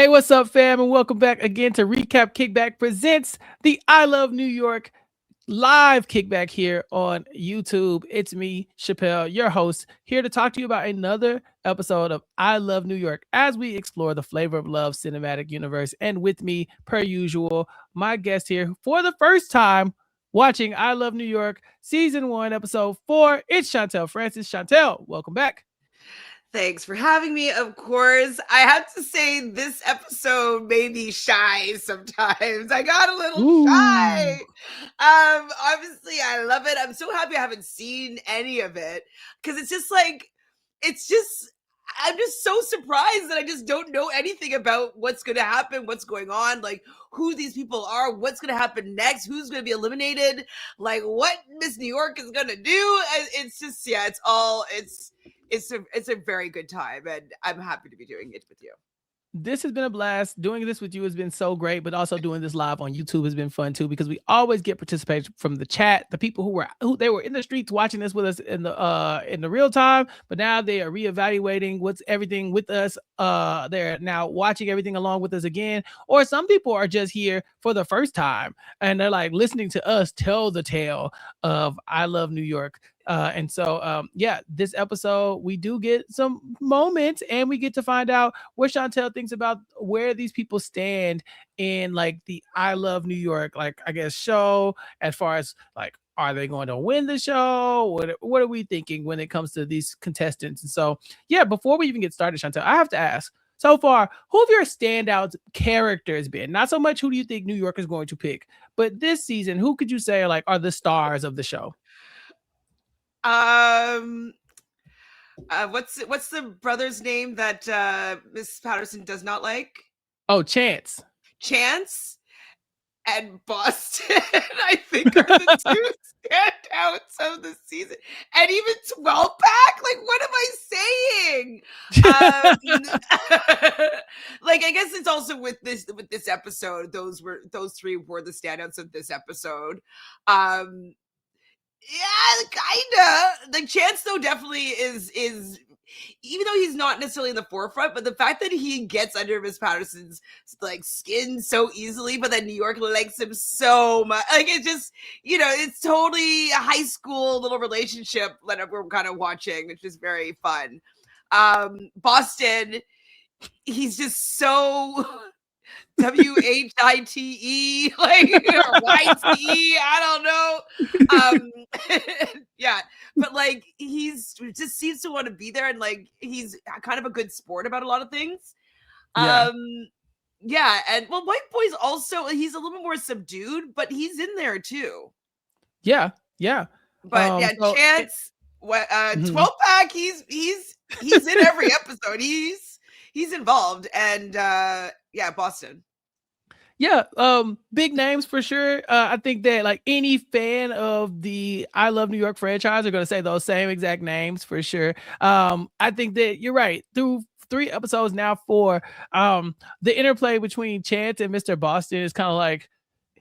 Hey, what's up, fam? And welcome back again to Recap Kickback presents the I Love New York live kickback here on YouTube. It's me, Chappell, your host, here to talk to you about another episode of I Love New York as we explore the flavor of love cinematic universe. And with me, per usual, my guest here for the first time watching I Love New York season 1, episode 4. It's Chantele Francis. Chantele, welcome back. Thanks for having me. Of course, I have to say this episode made me shy sometimes. I got a little Ooh. shy. Obviously I love it. I'm so happy I haven't seen any of it because it's just I'm just so surprised that I just don't know anything about what's going to happen, what's going on, like who these people are, what's going to happen next, who's going to be eliminated, like what Miss New York is going to do. It's just it's a very good time, and I'm happy to be doing it with you. This has been a blast. Doing this with you has been so great, but also doing this live on YouTube has been fun too because we always get participation from the chat, the people who they were in the streets watching this with us in the real time, but now they are reevaluating what's everything with us. They're now watching everything along with us again, or some people are just here for the first time and they're like listening to us tell the tale of I Love New York. Yeah, this episode we do get some moments and we get to find out what Chantel thinks about where these people stand in like the I Love New York, like I guess show, as far as like are they going to win the show? What are we thinking when it comes to these contestants? And so yeah, before we even get started, Chantel, I have to ask. So far, who have your standout characters been? Not so much who do you think New York is going to pick, but this season, who could you say are the stars of the show? Um, what's the brother's name that Miss Patterson does not like? Oh, Chance. Chance and Boston, I think, are the two standouts of the season. And even 12 pack, like what am I saying? Like I guess it's also with this episode, those three were the standouts of this episode. Yeah, kinda. Like Chance though definitely is even though he's not necessarily in the forefront, but the fact that he gets under Miss Patterson's like skin so easily, but then New York likes him so much. Like it's just, it's totally a high school little relationship that we're kind of watching, which is very fun. Boston, he's just so WHITE, like or YTE, I don't know. Yeah, but like he's just seems to want to be there, and like he's kind of a good sport about a lot of things. Yeah. Yeah, and well, White Boy's also he's a little bit more subdued, but he's in there too. Yeah. Yeah. But yeah, So Chance, 12 pack, he's in every episode. He's involved, and yeah, Boston. Yeah, big names for sure. I think that like any fan of the I Love New York franchise are gonna say those same exact names for sure. I think that you're right. Through 3 episodes now, 4, the interplay between Chance and Mr. Boston is kind of like,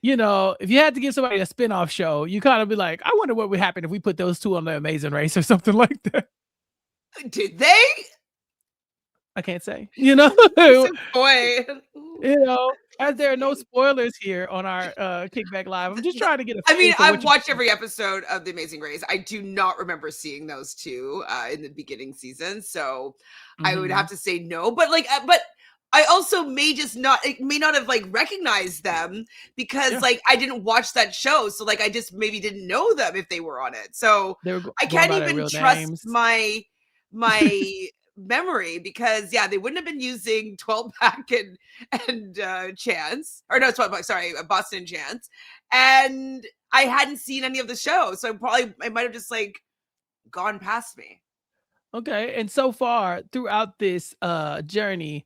if you had to give somebody a spin-off show, you kind of be like, I wonder what would happen if we put those two on the Amazing Race or something like that. Did they? I can't say. Boy. As there are no spoilers here on our Kickback Live, I'm just trying to get a I mean, feel for I've watched every episode of The Amazing Race. I do not remember seeing those two in the beginning season, so I would have to say no. But but I also may not have like recognized them because like I didn't watch that show, so like I just maybe didn't know them if they were on it. So I can't even trust my memory because they wouldn't have been using 12 pack and Chance, or no, 12 pack, sorry, Boston and Chance, and I hadn't seen any of the show, so I might have just like gone past me. Okay, and so far throughout this journey,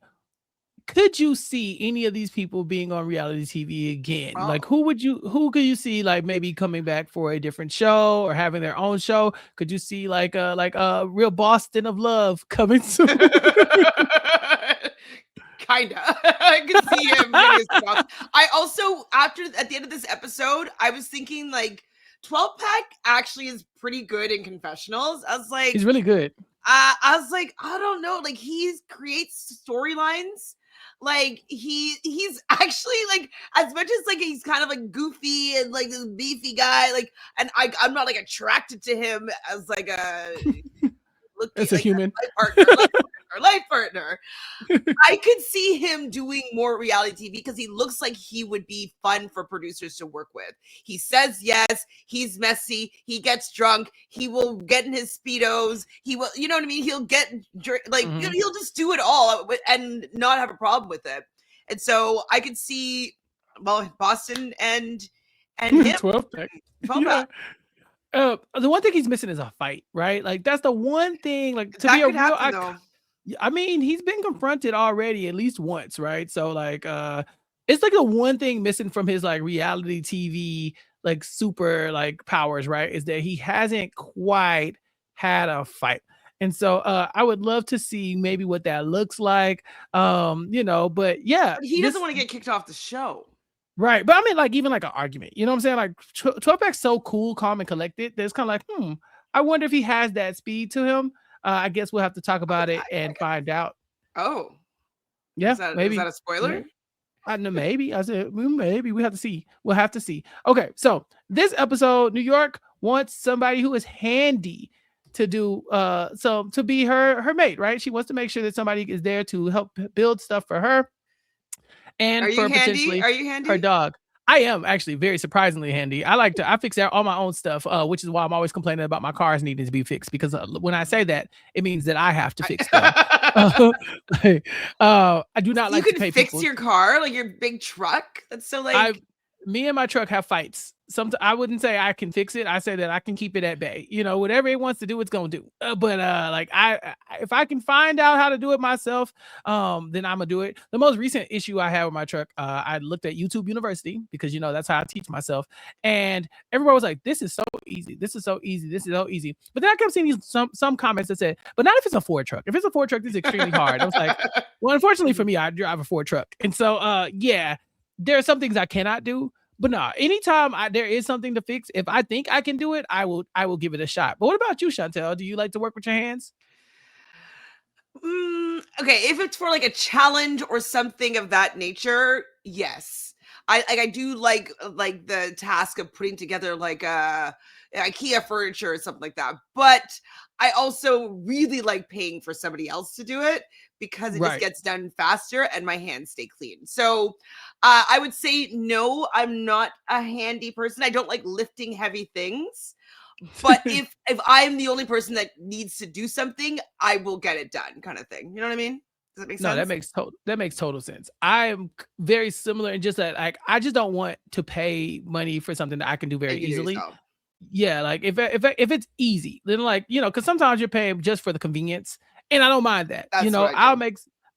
could you see any of these people being on reality TV again? Like who could you see like maybe coming back for a different show or having their own show? Could you see like a real Boston of love coming soon? Kinda. I could see him getting his stuff. I also at the end of this episode, I was thinking like 12 pack actually is pretty good in confessionals. I was like, he's really good. I was like, I don't know, like he creates storylines like he's actually like, as much as like he's kind of like goofy and like this beefy guy, like, and I'm not like attracted to him as like a looking As a like human. life partner. I could see him doing more reality TV because he looks like he would be fun for producers to work with. He says yes, he's messy, he gets drunk, he will get in his Speedos, he will, you know what I mean? He'll get like, he'll just do it all and not have a problem with it. And so I could see, well, Boston and him. 12 pack. 12 pack. The one thing he's missing is a fight, right? Like that's the one thing. Like to That be a could real, happen, though. I mean, he's been confronted already at least once, right? So like, it's like the one thing missing from his like reality TV like super like powers, right? Is that he hasn't quite had a fight. And so I would love to see maybe what that looks like. You know, but yeah, But he doesn't want to get kicked off the show. right. But I mean, like, even like an argument, you know what I'm saying? Like 12 pack's so cool, calm, and collected. There's kind of like, I wonder if he has that speed to him. I guess we'll have to talk about it and find out. Oh, Yeah, maybe. maybe. Is that a spoiler? Maybe. I know, maybe. I said, maybe. We have to see. We'll have to see. Okay, so this episode, New York wants somebody who is handy to do to be her mate, right? She wants to make sure that somebody is there to help build stuff for her and Are for you handy? potentially Are you handy? her dog. I am actually very surprisingly handy. I fix all my own stuff, which is why I'm always complaining about my cars needing to be fixed, because when I say that, it means that I have to fix them. I do not like to pay fix people. your car, like your big truck. That's so like me and my truck have fights. I wouldn't say I can fix it. I say that I can keep it at bay. You know, whatever it wants to do, it's gonna do. Like if I can find out how to do it myself, then I'm gonna do it. The most recent issue I had with my truck, I looked at YouTube University, because you know that's how I teach myself, and everybody was like, "This is so easy. This is so easy. This is so easy." But then I kept seeing some comments that said, "But not if it's a Ford truck. If it's a Ford truck, this is extremely hard." I was like, "Well, unfortunately for me, I drive a Ford truck, and so yeah, there are some things I cannot do." But no, anytime there is something to fix, if I think I can do it, I will give it a shot. But what about you, Chantele? Do you like to work with your hands? Okay, if it's for like a challenge or something of that nature, yes. I do like the task of putting together like a IKEA furniture or something like that. But I also really like paying for somebody else to do it, because it just gets done faster and my hands stay clean. So I would say no, I'm not a handy person. I don't like lifting heavy things. But if I'm the only person that needs to do something, I will get it done, kind of thing. You know what I mean? Does that make sense? No, that makes total sense. I am very similar in just that, like, I just don't want to pay money for something that I can do very easily. Yeah, like if it's easy, then, like, you know, because sometimes you're paying just for the convenience, and I don't mind that. That's you know,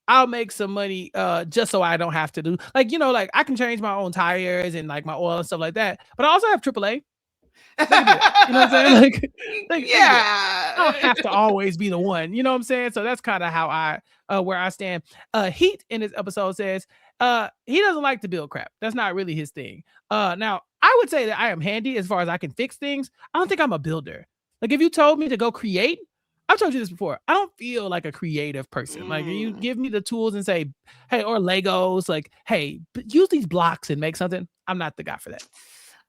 I'll make some money just so I don't have to do, like, you know, like I can change my own tires and like my oil and stuff like that. But I also have AAA. You know what I'm saying? Like yeah, I don't have to always be the one. You know what I'm saying? So that's kind of how where I stand. Heat in this episode says he doesn't like to build crap. That's not really his thing. Now I would say that I am handy as far as I can fix things. I don't think I'm a builder. Like if you told me to go create, I've told you this before, I don't feel like a creative person. Like you give me the tools and say, hey, or Legos, like, hey, use these blocks and make something. I'm not the guy for that.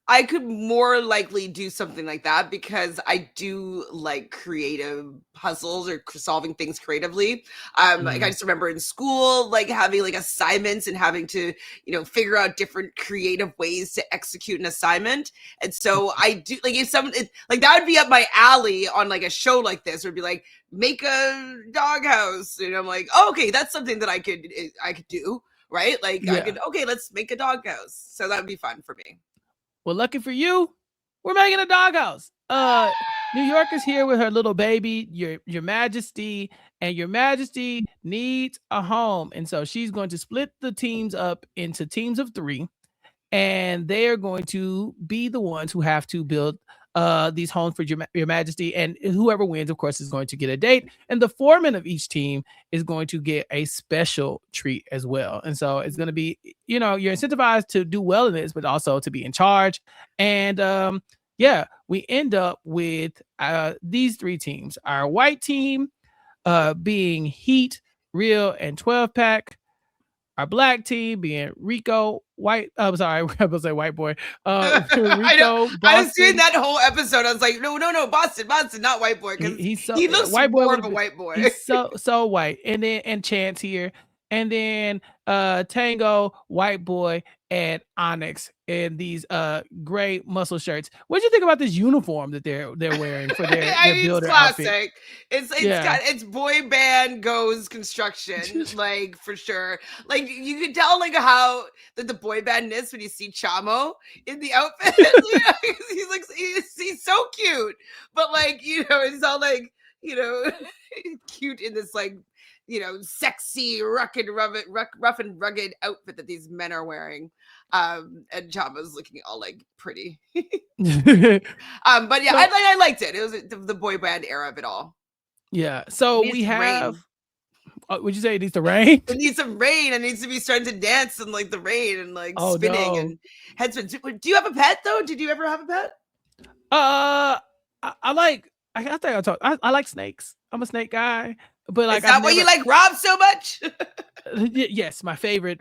I could more likely do something like that, because I do like creative puzzles or solving things creatively. Like I just remember in school, like having like assignments and having to, you know, figure out different creative ways to execute an assignment. And so I do, like, if someone like that would be up my alley on like a show like this, would be like, make a doghouse. And I'm like, oh, okay, that's something that I could do, right? Like I could, okay, let's make a doghouse. So that would be fun for me. Well, lucky for you, we're making a doghouse. New York is here with her little baby, your Majesty, and your Majesty needs a home. And so she's going to split the teams up into teams of 3, and they are going to be the ones who have to build these homes for your Majesty. And whoever wins, of course, is going to get a date. And the foreman of each team is going to get a special treat as well. And so it's going to be, you know, you're incentivized to do well in this, but also to be in charge. And yeah, we end up with these 3 teams. Our white team being Heat, Real, and 12 pack. Our black team being Rico, white. I'm sorry, I was say white boy. I know. Rico, I was doing Boston. that whole episode. I was like, no, no, no, Boston, Boston, not white boy, because He's so he looks white boy more would of have a been. white boy. He's so white, and Chance here, and then Tango, white boy, and Onyx in these gray muscle shirts. What do you think about this uniform that they're wearing for I their mean, it's builder outfit? classic. It's Yeah. got it's boy band goes construction, like for sure. Like you can tell like how that the boy bandness when you see Chamo in the outfit. He's like he's so cute, but like it's all like you know cute in this like sexy rough and rugged outfit that these men are wearing. And Chamo's looking all like pretty. But yeah, So I liked it. It was the boy band era of it all. yeah, It so needs we some have. rain. Would you say it needs to rain? It needs some rain. It needs to be starting to dance in like the rain and like Oh spinning no. and headspin. Do you have a pet though? Did you ever have a pet? I like. I think I talk. I like snakes. I'm a snake guy, but like Is I've that why you never. like Rob so much? Yes, my favorite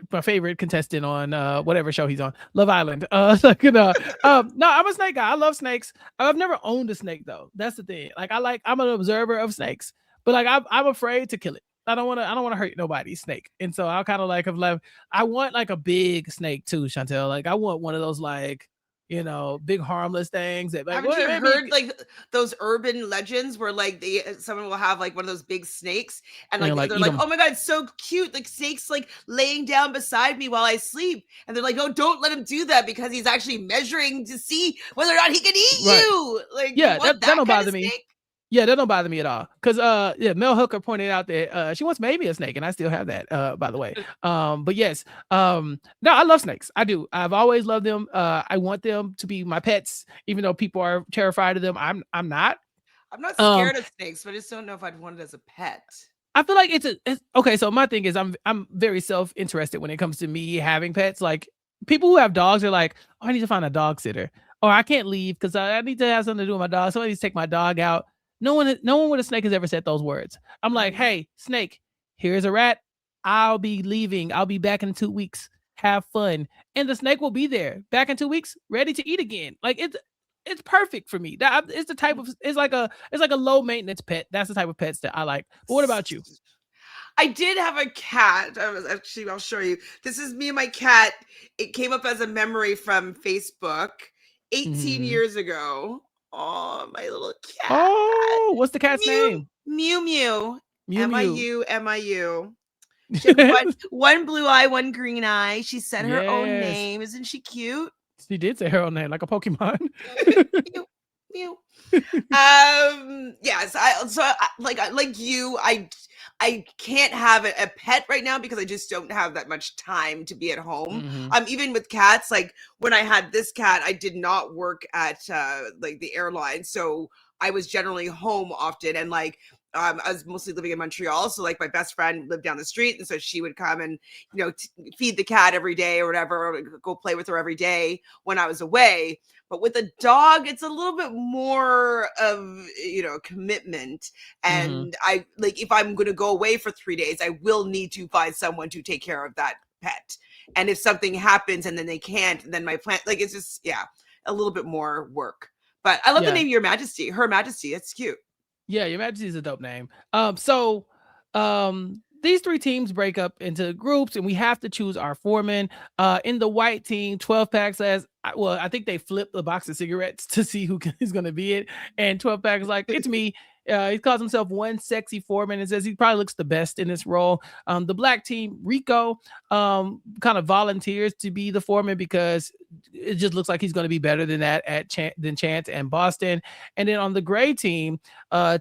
contestant on whatever show he's on, Love Island. No, I'm a snake guy. I love snakes. I've never owned a snake though. That's the thing. Like I'm an observer of snakes, but like I'm afraid to kill it. I don't want to hurt nobody's snake, and so I kind of like have left. I want like a big snake too, Chantel. Like I want one of those like big harmless things that like Haven't you maybe heard like those urban legends where like someone will have like one of those big snakes and like like they're eat like, them. oh my god, it's so cute, like snakes like laying down beside me while I sleep, and they're like, oh, don't let him do that because he's actually measuring to see whether or not he can eat Right. you. Like, Yeah, you want that don't kind bother of me. snake? Yeah, that don't bother me at all. Cause Mel Hooker pointed out that she wants maybe a snake, and I still have that, by the way. But yes, no, I love snakes. I do. I've always loved them. I want them to be my pets, even though people are terrified of them. I'm not. I'm not Um, scared of snakes, but I just don't know if I'd want it as a pet. I feel like it's okay. So my thing is, I'm very self interested when it comes to me having pets. Like people who have dogs are like, oh, I need to find a dog sitter, or I can't leave because I need to have something to do with my dog. Somebody needs to take my dog out. No one with a snake has ever said those words. I'm like, hey, snake, here's a rat. I'll be leaving. I'll be back in 2 weeks. Have fun, and the snake will be there back in 2 weeks, ready to eat again. Like it's perfect for me. That it's the type of it's like a low maintenance pet. That's the type of pets that I like. But what about you? I did have a cat. I'll show you. This is me and my cat. It came up as a memory from Facebook 18 Mhm. years ago. Oh, my little cat. Oh, what's the cat's Mew, name? Mew Mew. Mew Mew. Miu. She had one blue eye, one green eye. She said her own Yes. name. Isn't she cute? She did say her own name, like a Pokemon. Mew, mew. Yes, like you, I can't have a pet right now because I just don't have that much time to be at home. Mhm. Even with cats, like when I had this cat, I did not work at like the airline, so I was generally home often, and like I was mostly living in Montreal, so like my best friend lived down the street, and so she would come and feed the cat every day or whatever, or go play with her every day when I was away. But with a dog, it's a little bit more of commitment. Mhm. And I like if I'm going to go away for 3 days, I will need to find someone to take care of that pet. And if something happens and then they can't, then my plan like it's just a little bit more work. But I love the Yeah. name Your Majesty, Her Majesty. It's cute. Yeah, Your Majesty is a dope name. These three teams break up into groups, and we have to choose our foreman. In the white team, 12 Pack says, I think they flip the box of cigarettes to see who is going to be it. And 12 Pack is like, it's me. He calls himself one sexy foreman and says he probably looks the best in this role. The black team, Rico, kind of volunteers to be the foreman because it just looks like he's going to be better than that than Chance and Boston. And then on the gray team,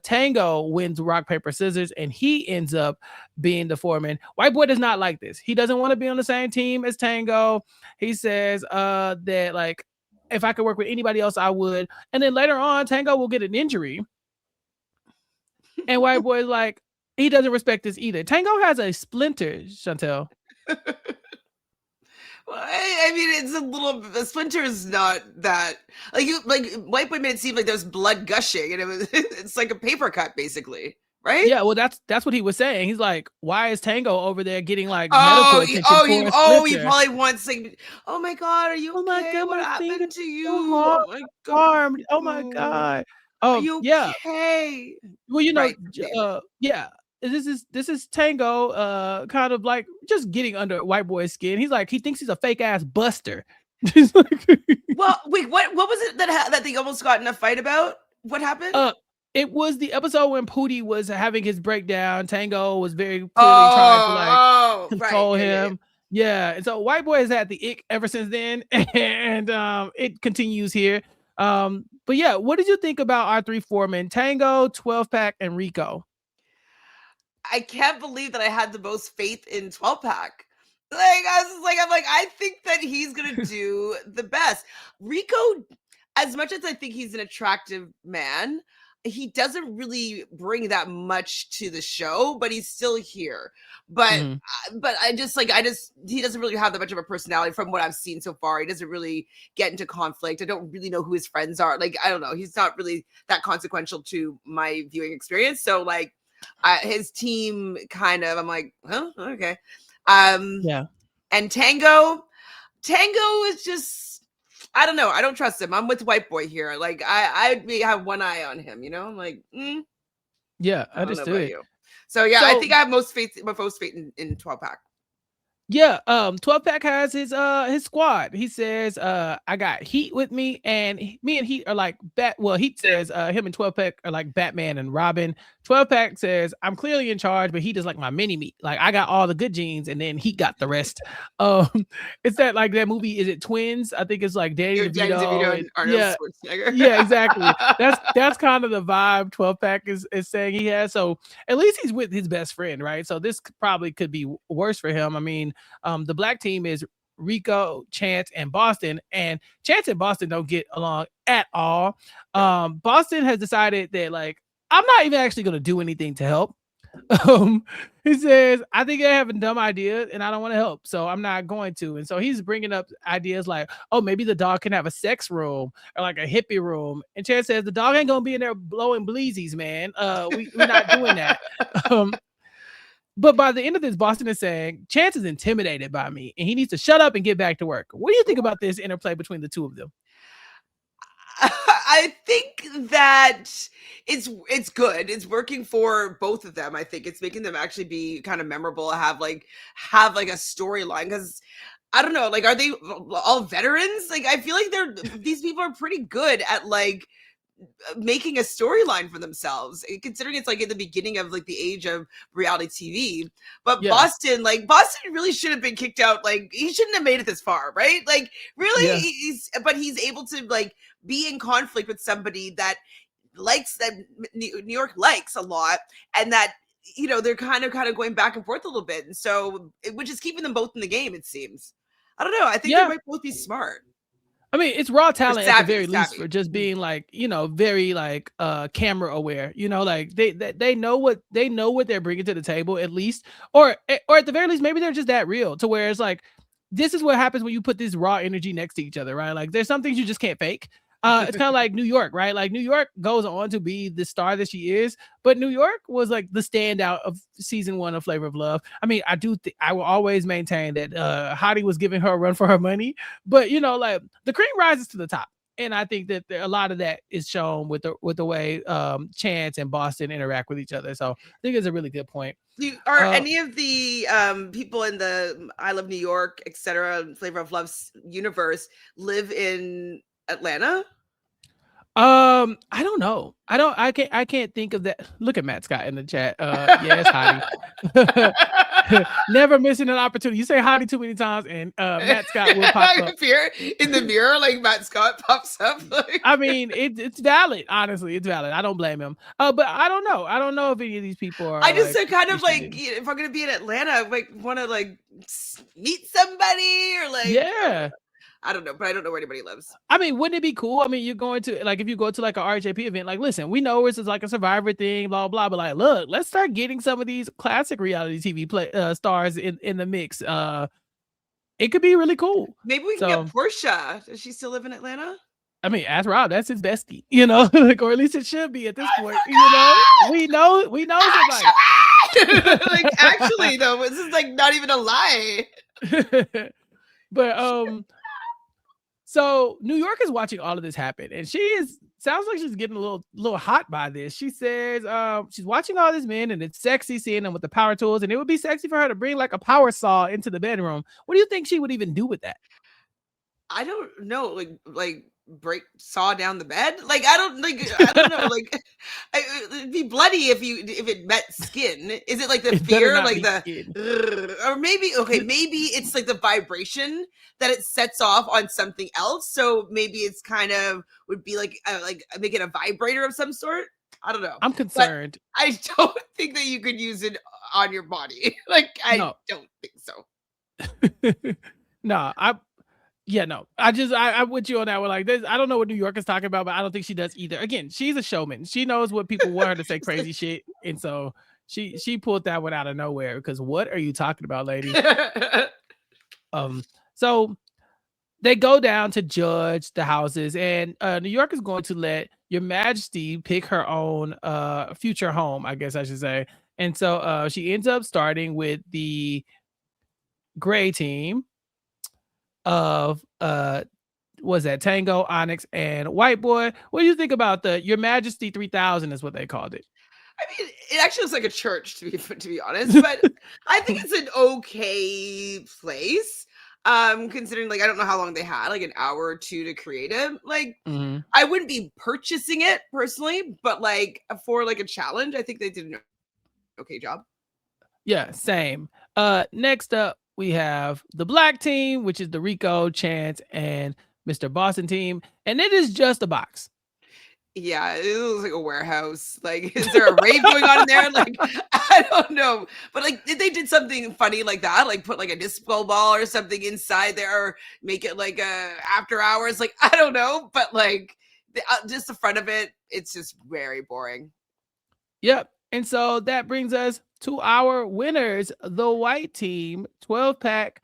Tango wins rock, paper, scissors, and he ends up being the foreman. White boy does not like this. He doesn't want to be on the same team as Tango. He says that like if I could work with anybody else, I would. And then later on, Tango will get an injury. And white boy's like, he doesn't respect this either. Tango has a splinter, Chantel. Well, I mean, it's a little. The splinter is not that like white boy made it seem like there's blood gushing, and it's like a paper cut basically. right? Yeah, well, that's what he was saying. He's like, why is Tango over there getting like medical attention for a He splinter? probably wants like, oh my god, are you Oh my okay? god, What my finger happened to so you? hard, Oh my god, harmed. Oh my ooh, god. are you Yeah. okay? Well, Right, same. yeah. This is Tango, kind of like just getting under white boy's skin. He's like, he thinks he's a fake ass buster. He's like, Well, wait, what was it that they almost got in a fight about? What happened? it was the episode when Pootie was having his breakdown. Tango was very clearly trying to like Right, control yeah. him. Yeah, and so white boy has had the ick ever since then, and it continues here. But yeah, what did you think about our three foremen? Tango, 12 pack, and Rico. I can't believe that I had the most faith in 12 pack. Like I was just like, I'm like, I think that he's gonna do the best. Rico, as much as I think he's an attractive man, he doesn't really bring that much to the show, but he's still here. But Mhm. but I just he doesn't really have that much of a personality from what I've seen so far. He doesn't really get into conflict. I don't really know who his friends are. Like I don't know. He's not really that consequential to my viewing experience. So like his team kind of I'm like, huh, okay. Yeah. And Tango is just I don't know. I don't trust him. I'm with white boy here. Like I have one eye on him. You know, I'm like, Yeah, I don't know about understood. you. So yeah, I So think I have most faith in 12 pack. yeah, 12 pack has his squad. He says, I got Heat with me, and me and Heat are like Heat says him and 12 pack are like Batman and Robin. 12 pack says, I'm clearly in charge, but Heat is like my mini me. Like I got all the good genes, and then Heat got the rest. Um, it's that like that movie, is it Twins? I think it's like Danny Danny DeVito DeVito. and Arnold Yeah, Schwarzenegger. yeah, exactly. That's kind of the vibe 12 pack is saying he has. So at least he's with his best friend, right? So this probably could be worse for him. I mean, the black team is Rico, Chance, and Boston, and Chance and Boston don't get along at all. Boston has decided that like I'm not even actually going to do anything to help. Um, he says, I think I have a dumb idea and I don't want to help, so I'm not going to. And so he's bringing up ideas like, oh, maybe the dog can have a sex room or like a hippie room. And Chance says, the dog ain't gonna be in there blowing bleezies, man. We're not doing that. Um, but by the end of this, Boston is saying Chance is intimidated by me and he needs to shut up and get back to work. What do you think about this interplay between the two of them? I think that it's good. It's working for both of them. I think it's making them actually be kind of memorable, have like a storyline because I don't know, like are they all veterans? Like I feel like these people are pretty good at like making a storyline for themselves considering it's like in the beginning of like the age of reality TV. But Yeah, Boston really should have been kicked out. Like he shouldn't have made it this far, right? Like really yeah, he's able to like be in conflict with somebody that likes that New York likes a lot and that they're kind of going back and forth a little bit, and so which is keeping them both in the game, it seems. I don't know, I think they yeah. might both be smart I mean, it's raw or talent at the savvy very least savvy. for just being like, very like camera aware. Like they know what they're bringing to the table at least, or at the very least, maybe they're just that real to where it's like, this is what happens when you put this raw energy next to each other, right? Like there's some things you just can't fake. It's kind of like New York, right? Like New York goes on to be the star that she is, but New York was like the standout of season 1 of Flavor of Love. I mean, I will always maintain that Hottie was giving her a run for her money, but like the cream rises to the top. And I think that a lot of that is shown with the way Chance and Boston interact with each other. So I think it's a really good point. Are Uh, any of the people in the I Love New York, etc., Flavor of Love's universe live in Atlanta? I don't know. I can't think of that. Look at Matt Scott in the chat. Yes, Hottie. Never missing an opportunity. You say Hottie too many times, and Matt Scott will pop up. Appear in the mirror like Matt Scott pops up. I mean, it's valid. Honestly, it's valid. I don't blame him. But I don't know. I don't know if any of these people are. I just like, kind of like if I'm gonna be in Atlanta, I like want to like meet somebody or like yeah. I don't know, but I don't know where anybody lives. I mean, wouldn't it be cool? I mean, you're going to like if you go to like a RJP event, like listen, we know this is like a Survivor thing, blah blah, but like, look, let's start getting some of these classic reality TV stars in the mix. It could be really cool. Maybe we can So get Portia. Does she still live in Atlanta? I mean, ask Rob. That's his bestie, you know, like, or at least it should be at this point. You know, we know Actually! Like, actually, though, this is like not even a lie. somebody. But so New York is watching all of this happen, and sounds like she's getting a little hot by this. She says she's watching all these men, and it's sexy seeing them with the power tools, and it would be sexy for her to bring like a power saw into the bedroom. What do you think she would even do with that? I don't know, like break saw down the bed. Like I don't know. Like it'd be bloody if it met skin. Is it like the It better fear, not like be the, skin. or maybe it's like the vibration that it sets off on something else. So maybe it's kind of would be like make it a vibrator of some sort. I don't know. I'm But concerned. I don't think that you could use it on your body. Like I No, don't think so. no, no. I'm with you on that one. Like this, I don't know what New York is talking about, but I don't think she does either. Again, she's a showman. She knows what people want her to say crazy shit, and so she pulled that one out of nowhere. Because what are you talking about, lady? So they go down to judge the houses, and New York is going to let Your Majesty pick her own future home, I guess I should say. And so she ends up starting with the gray team of was that Tango, Onyx, and White Boy. What do you think about the Your Majesty 3000 is what they called it? I mean, it actually looks like a church to be honest, but I think it's an okay place. Considering like I don't know how long they had, like an hour or two to create it. Like Mhm. I wouldn't be purchasing it personally, but like for like a challenge, I think they did an okay job. Yeah, same. Next up we have the black team, which is the Rico, Chance, and Mr. Boston team, and it is just a box. Yeah, it looks like a warehouse. Like, is there a rave going on in there? Like, I don't know. But like, if they did something funny like that, like put like a disco ball or something inside there, or make it like a after hours. Like, I don't know. But like, just the front of it, it's just very boring. Yep. And so that brings us to our winners, the white team, 12-pack,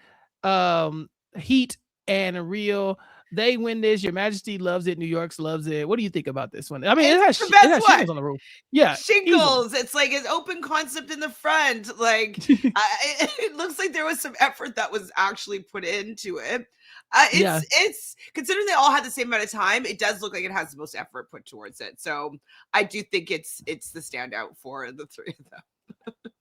Heat and Real. They win this. Your Majesty loves it. New York's loves it. What do you think about this one? I mean, It's the it best has one. shingles on the roof. Yeah, easily. Shingles. It's like an open concept in the front. Like it looks like there was some effort that was actually put into it. Yeah. It's considering they all had the same amount of time. It does look like it has the most effort put towards it. So I do think it's the standout for the three of them.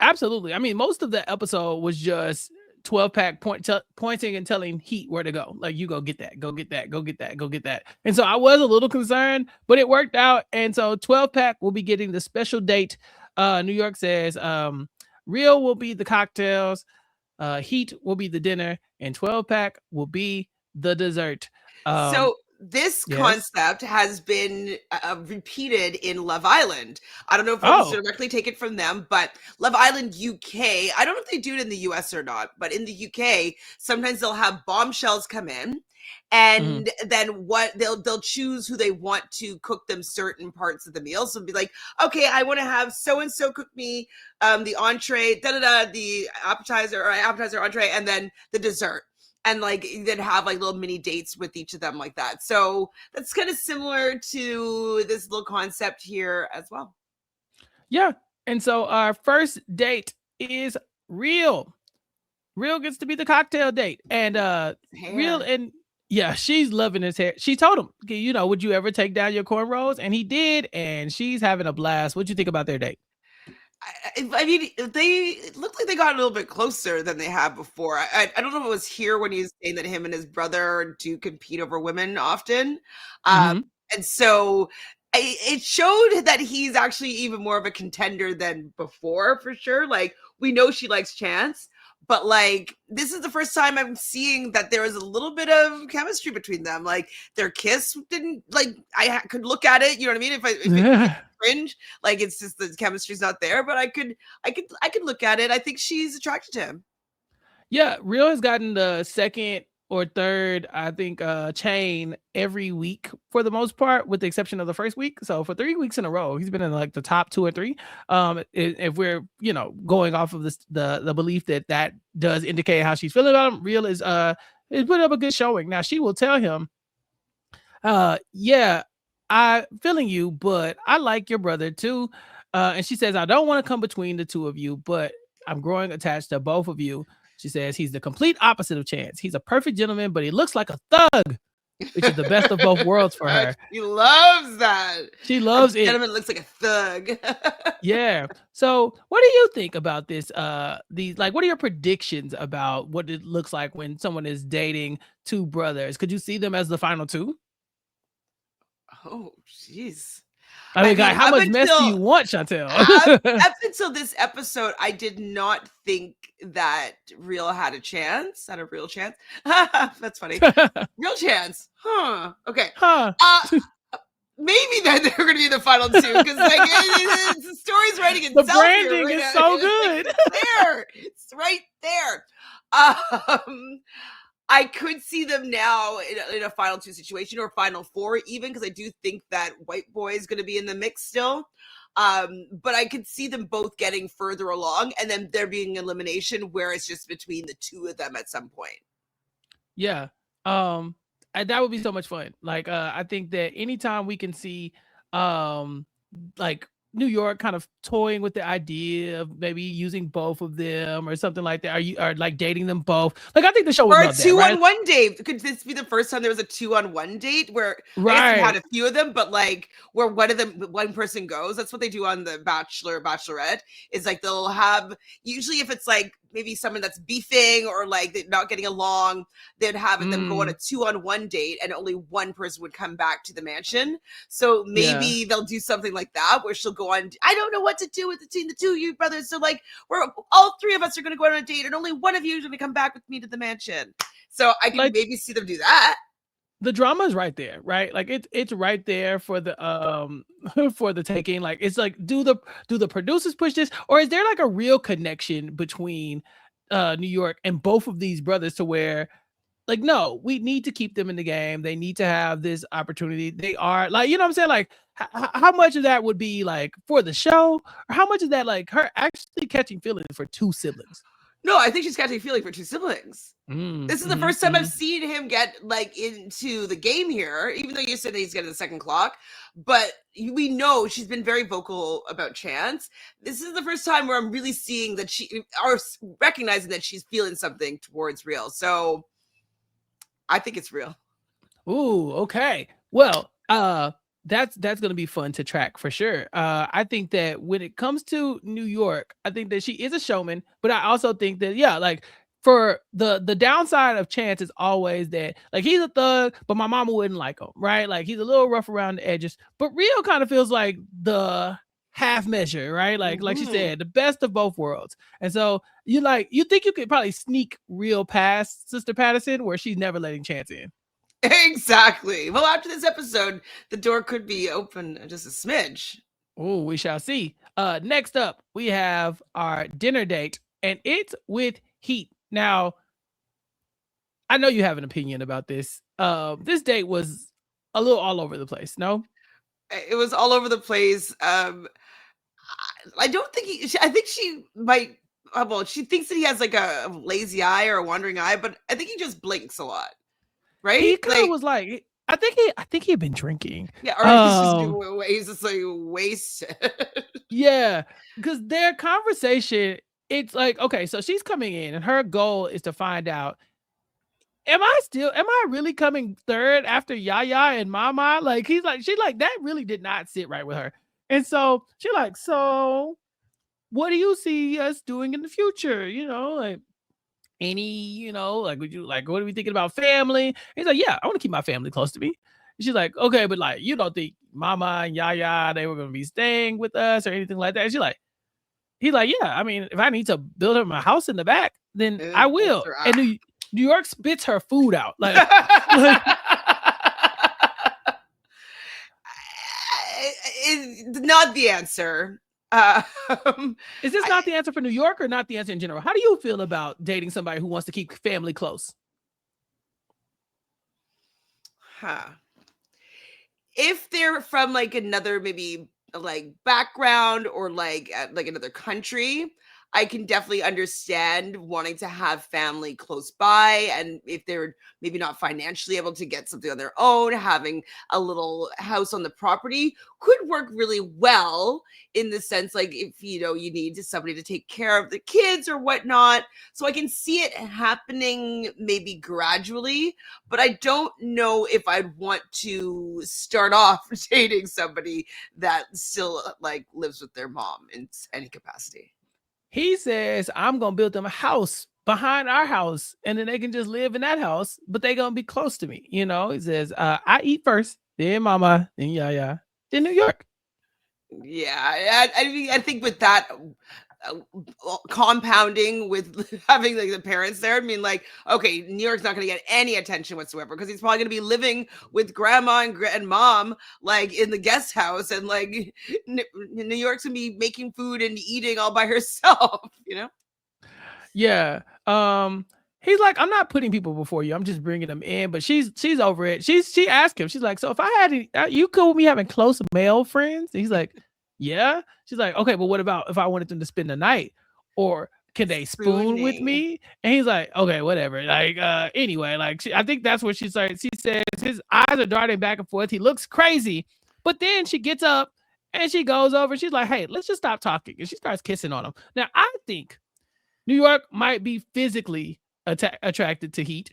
Absolutely. I mean, most of the episode was just 12-pack pointing and telling Heat where to go. Like, you go get that, go get that, go get that, go get that. And so I was a little concerned, but it worked out. And so 12-pack will be getting the special date. New York says Real will be the cocktails, Heat will be the dinner, and 12-pack will be the dessert. So this concept has been repeated in Love Island. I don't know if we'll directly take it from them, but Love Island UK, I don't know if they do it in the US or not, but in the UK, sometimes they'll have bombshells come in, and then what they'll choose who they want to cook them certain parts of the meal. So it'll be like, okay, I want to have so and so cook me the entree, the appetizer, entree, and then the dessert. And like then have like little mini dates with each of them like that. So that's kind of similar to this little concept here as well. Yeah. And so our first date is Real. Real gets to be the cocktail date. And Real, and yeah, she's loving his hair. She told him, you know, would you ever take down your cornrows? And he did, and she's having a blast. What'd you think about their date? I mean, they look like they got a little bit closer than they have before. I don't know if it was here when he was saying that him and his brother do compete over women often. And so it showed that he's actually even more of a contender than before, for sure. Like, we know she likes Chance, but like, this is the first time I'm seeing that there is a little bit of chemistry between them. Like, their kiss didn't, like, I could look at it, you know what I mean? If it cringe, like, it's just the chemistry's not there, but I could look at it. I think she's attracted to him. Yeah, Real has gotten the second or third, I think, chain every week for the most part, with the exception of the first week. So for 3 weeks in a row, he's been in like the top 2 or 3. If we're, you know, going off of this, the belief that does indicate how she's feeling about him, Real is putting up a good showing. Now she will tell him, Yeah, I feeling you, but I like your brother too. And she says, I don't want to come between the two of you, but I'm growing attached to both of you. She says he's the complete opposite of Chance. He's a perfect gentleman, but he looks like a thug, which is the best of both worlds for her. She loves that. She A loves it. gentleman looks like a thug. Yeah. So what do you think about this? These like what are your predictions about what it looks like when someone is dating two brothers? Could you see them as the final two? Oh, jeez. I I mean, mean, God, how much mess do you want, Chantel? up until this episode, I did not think that Real had a chance, had a real chance. That's funny. Real chance. Huh. Okay. Huh. Uh maybe then they're gonna be the final two because like the story's writing The itself here branding right is now. so It's like good. it's there. It's right there. I could see them now in a final two situation or final four, even because I do think that White Boy is going to be in the mix still. But I could see them both getting further along and then there being elimination where it's just between the two of them at some point. Yeah. That would be so much fun. Like, I think that anytime we can see, um, like New York kind of toying with the idea of maybe using both of them or something like that. Are like dating them both? Like, I think the show would Or a love that, right? 2-on-1 date. Could this be the first time there was a 2-on-1 date where I guess they've had Right. a few of them, but like where one person goes? That's what they do on the Bachelor, Bachelorette. Is like they'll have usually if it's like maybe someone that's beefing or like they're not getting along, they'd have them go on a 2-on-1 date and only one person would come back to the mansion. So Yeah. maybe they'll do something like that where she'll go on. I don't know what to do with between the two of you brothers. So like we're all three of us are going to go on a date and only one of you is going to come back with me to the mansion. So I can Like maybe see them do that. the drama is right there, right? Like it's right there for the for the taking. Like it's like do the producers push this or is there like a real connection between New York and both of these brothers to where like no, we need to keep them in the game. They need to have this opportunity. They are like, you know what I'm saying? Like how much of that would be like for the show or how much is that like her actually catching feelings for two siblings? No, I think she's got a feeling for two siblings. This is the Mm-hmm, first time I've seen him get like into the game here, even though you said that he's getting the second clock. But we know she's been very vocal about Chance. This is the first time where I'm really seeing that she or recognizing that she's feeling something towards Real. So I think it's Real. Ooh, okay. Well, that's gonna be fun to track for sure. I think that when it comes to New York, I think that she is a showman, but I also think that yeah, like for the downside of Chance is always that like he's a thug, but my mama wouldn't like him, right? Like he's a little rough around the edges, but Rio kind of feels like the half measure, right? Like she Mm-hmm. said, the best of both worlds. And so you think you could probably sneak Rio past Sister Patterson where she's never letting Chance in. Exactly. Well, after this episode, the door could be open just a smidge. Oh, we shall see. Next up, we have our dinner date, and it's with Heat. Now, I know you have an opinion about this. This date was a little all over the place. No, It was all over the place. I don't think I think she might. Well, she thinks that he has like a lazy eye or a wandering eye, but I think he just blinks a lot, he right? kind of Like, was like, I think he had been drinking. yeah, or he's just like wasted. Yeah, because their conversation, it's like, okay, so she's coming in, and her goal is to find out am I really coming third after Yaya and Mama? Like he's like, she like that really did not sit right with her. And so she like, so what do you see us doing in the future? You know, like any, you know, like would you like what are we thinking about family? He's like, yeah, I want to keep my family close to me. She's like, okay, but like you don't think Mama and Yaya they were gonna be staying with us or anything like that. And she's like, he's like, yeah, I mean, if I need to build him a house in the back, then I That's will. And right. New York spits her food out. Like It's not the answer. is this I, not the answer for New York or not the answer in general? How do you feel about dating somebody who wants to keep family close? huh. If they're from like another maybe like background or like another country, I can definitely understand wanting to have family close by. And if they're maybe not financially able to get something on their own, having a little house on the property could work really well in the sense like if you need somebody to take care of the kids or whatnot. So I can see it happening maybe gradually, but I don't know if I'd want to start off dating somebody that still like lives with their mom in any capacity. He says, I'm gonna build them a house behind our house, and then they can just live in that house, but they gonna be close to me. He says, I eat first, then mama, then Yaya, then New York. Yeah, I think with that compounding with having like the parents there, I mean, like, okay, New York's not going to get any attention whatsoever because he's probably going to be living with grandma and mom, like in the guest house, and like New York's going to be making food and eating all by herself, Yeah. He's like, I'm not putting people before you. I'm just bringing them in. But she's over it. She asked him. She's like, so if I had you cool with me having close male friends? And he's like, yeah. She's like, okay, but what about if I wanted them to spend the night, or can they spoon with Spooning. me? And he's like, okay, whatever. Like, anyway, like I think that's what she said. She says his eyes are darting back and forth. He looks crazy. But then she gets up and she goes over. She's like, hey, let's just stop talking. And she starts kissing on him. Now I think New York might be physically attracted to heat.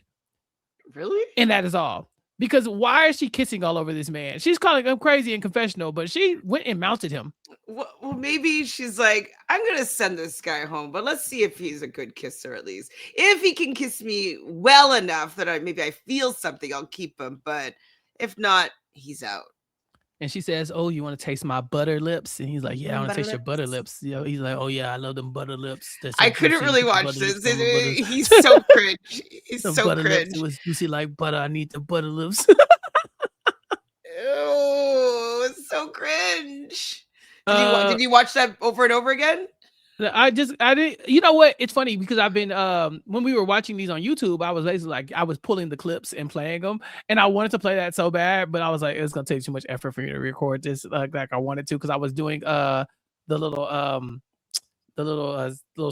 Really? And that is all. Because why is she kissing all over this man? She's calling him crazy in confessional, but she went and mounted him. Well, maybe she's like, I'm going to send this guy home, but let's see if he's a good kisser at least. If he can kiss me well enough that maybe I feel something, I'll keep him. But if not, he's out. And she says, oh, you want to taste my butter lips? And he's like, yeah, I want to taste your butter lips. He's like, oh, yeah, I love them butter lips. I couldn't really watch this. He's so cringe. He's so cringe. It was juicy like butter. I need the butter lips. Oh, it's so cringe. Did you watch that over and over again? I didn't. You know what? It's funny because I've been when we were watching these on YouTube, I was basically like I was pulling the clips and playing them, and I wanted to play that so bad, but I was like, it's gonna take too much effort for me to record this like I wanted to because I was doing the little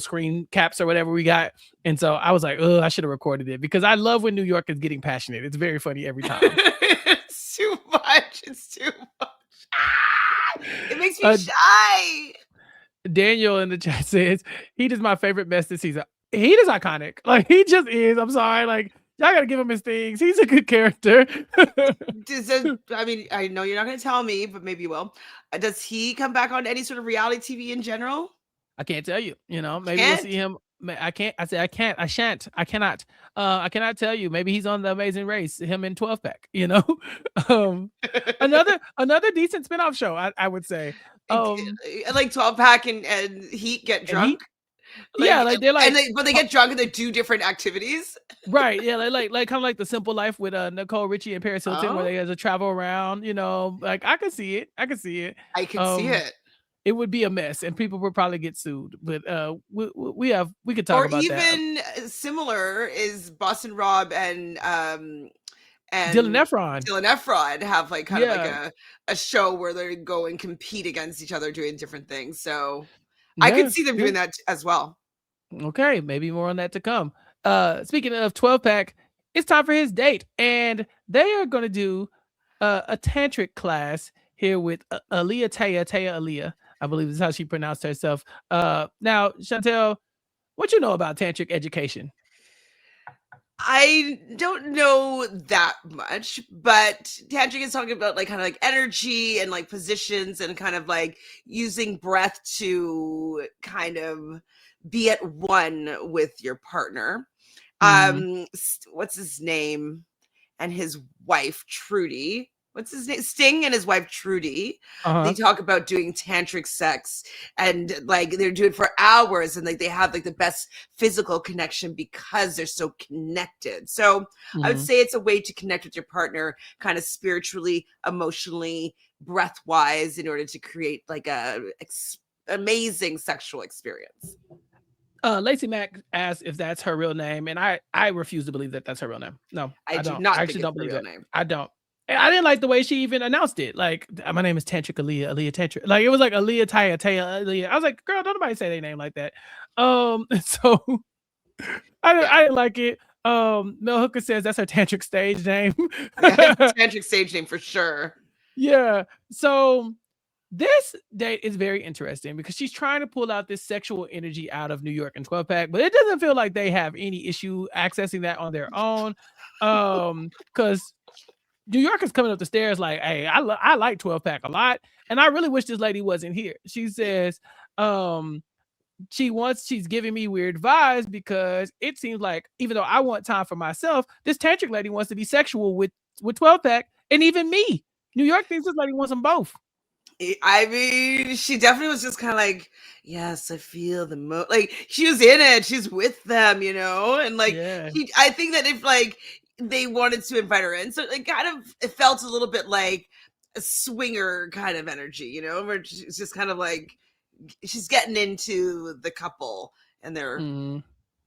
screen caps or whatever we got, and so I was like, oh, I should have recorded it because I love when New York is getting passionate. It's very funny every time. It's too much. It's too much. It makes me shy. Daniel in the chat says he is my favorite best this season. He is iconic. Like he just is. I'm sorry. Like y'all gotta give him his things. He's a good character. I mean, I know you're not gonna tell me, but maybe you will. Does he come back on any sort of reality TV in general? I can't tell you. Maybe we'll see him. I can't. I say I can't. I shan't. I cannot. I cannot tell you. Maybe he's on The Amazing Race. Him in 12 pack. Another decent spinoff show. I would say. Like 12 pack and Heat get drunk. Like they're like, but they get drunk and they do different activities. Right. Yeah. Like kind of like The Simple Life with Nicole Richie and Paris Hilton, where they have to travel around. Like I can see it. I can see it. It would be a mess, and people would probably get sued. But we could talk about that. Or even similar is Boston Rob and Dylan Efron have like kind of like a show where they go and compete against each other doing different things. So I could see them doing that as well. Okay, maybe more on that to come. Speaking of 12 pack, it's time for his date, and they are going to do a tantric class here with Taya Aaliyah. I believe this is how she pronounced herself. Now, Chantele, what you know about tantric education? I don't know that much, but tantric is talking about like kind of like energy and like positions and kind of like using breath to kind of be at one with your partner. What's his name? And his wife, Trudy. What's his name? Sting and his wife Trudy. They talk about doing tantric sex, and like they're doing it for hours, and like they have like the best physical connection because they're so connected. So I would say it's a way to connect with your partner kind of spiritually, emotionally, breath wise, in order to create like a amazing sexual experience. Lacey Mack asked if that's her real name, and I refuse to believe that that's her real name. No, I don't. I actually don't believe that. I don't. And I didn't like the way she even announced it. Like, my name is Tantric Aaliyah Tantric. Like, it was like Aaliyah Taya Aaliyah. I was like, girl, don't nobody say their name like that. So I didn't like it. Mel Hooker says that's her tantric stage name. Yeah, tantric stage name for sure. Yeah. So this date is very interesting because she's trying to pull out this sexual energy out of New York and 12 pack, but it doesn't feel like they have any issue accessing that on their own. Because New York is coming up the stairs like, hey, I like 12 pack a lot, and I really wish this lady wasn't here. She says, she's giving me weird vibes because it seems like even though I want time for myself, this tantric lady wants to be sexual with 12 pack, and even me. New York thinks this lady wants them both. I mean, she definitely was just kind of like, yes, I feel the like she was in it, she's with them, you know, and like I think that if like they wanted to invite her in, so it kind of it felt a little bit like a swinger kind of energy, you know, where she's just kind of like she's getting into the couple and their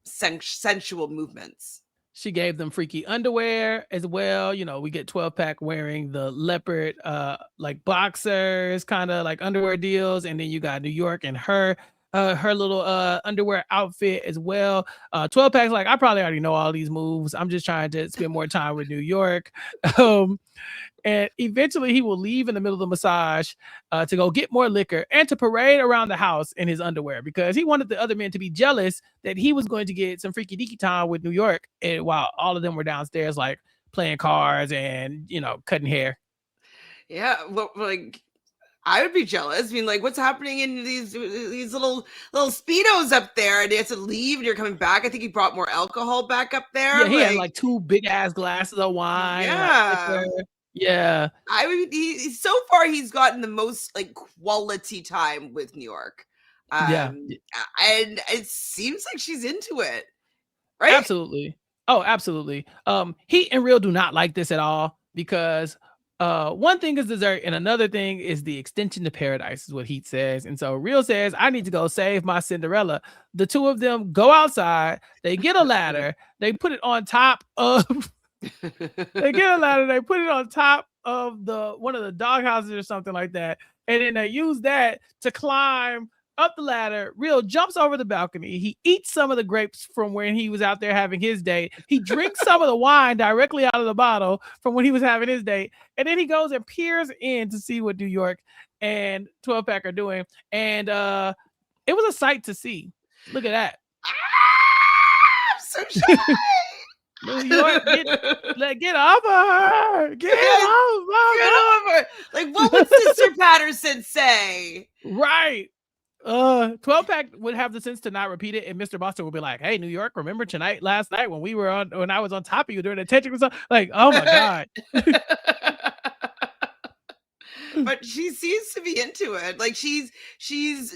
sensual movements. She gave them freaky underwear as well. You know, we get 12 pack wearing the leopard like boxers kind of like underwear deals, and then you got New York and her little underwear outfit as well. 12 pack's like, I probably already know all these moves. I'm just trying to spend more time with New York. And eventually he will leave in the middle of the massage to go get more liquor and to parade around the house in his underwear because he wanted the other men to be jealous that he was going to get some freaky deaky time with New York, and while all of them were downstairs like playing cards and, you know, cutting hair. Yeah, well, like I would be jealous. I mean, like, what's happening in these little speedos up there, and they have to leave, and you're coming back. I think he brought more alcohol back up there. Yeah, he had like 2 big ass glasses of wine. Yeah, yeah. I mean, so far he's gotten the most like quality time with New York. And it seems like she's into it, right? Absolutely. Oh, absolutely. Heat and Real do not like this at all because one thing is dessert and another thing is the extension to paradise is what Heat says. And so Real says, I need to go save my Cinderella. The two of them go outside, they get a ladder, they put it on top of they get a ladder, they put it on top of one of the doghouses or something like that, and then they use that to climb up the ladder. Real jumps over the balcony. He eats some of the grapes from when he was out there having his date. He drinks some of the wine directly out of the bottle from when he was having his date, and then he goes and peers in to see what New York and 12 pack are doing, and it was a sight to see. Look at that. I'm so shy. New York, get off of her. Get off of her. Like, what would Sister Patterson say? Right. 12 pack would have the sense to not repeat it, and Mr. Boston would be like, hey, New York, remember last night when I was on top of you during the tension or something? Like, oh my God. But she seems to be into it. Like she's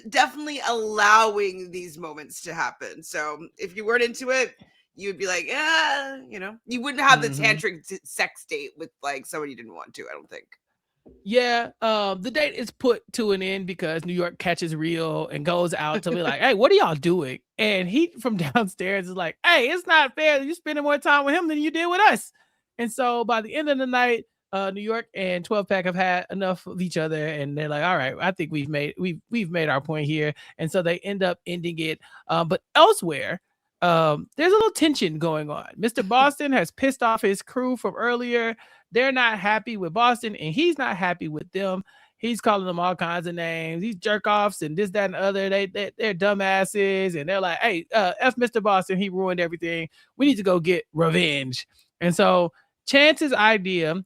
definitely allowing these moments to happen. So if you weren't into it, you would be like, you know, you wouldn't have the tantric sex date with like somebody you didn't want to, I don't think. Yeah, the date is put to an end because New York catches Real and goes out to be like, hey, what are y'all doing? And he from downstairs is like, hey, it's not fair. You're spending more time with him than you did with us. And so by the end of the night, New York and 12 pack have had enough of each other, and they're like, all right, I think we've made our point here. And so they end up ending it. But elsewhere, there's a little tension going on. Mr. Boston has pissed off his crew from earlier. They're not happy with Boston, and he's not happy with them. He's calling them all kinds of names. These jerk offs and this, that, and the other. They're dumbasses, and they're like, hey, F Mr. Boston, he ruined everything. We need to go get revenge. And so Chance's idea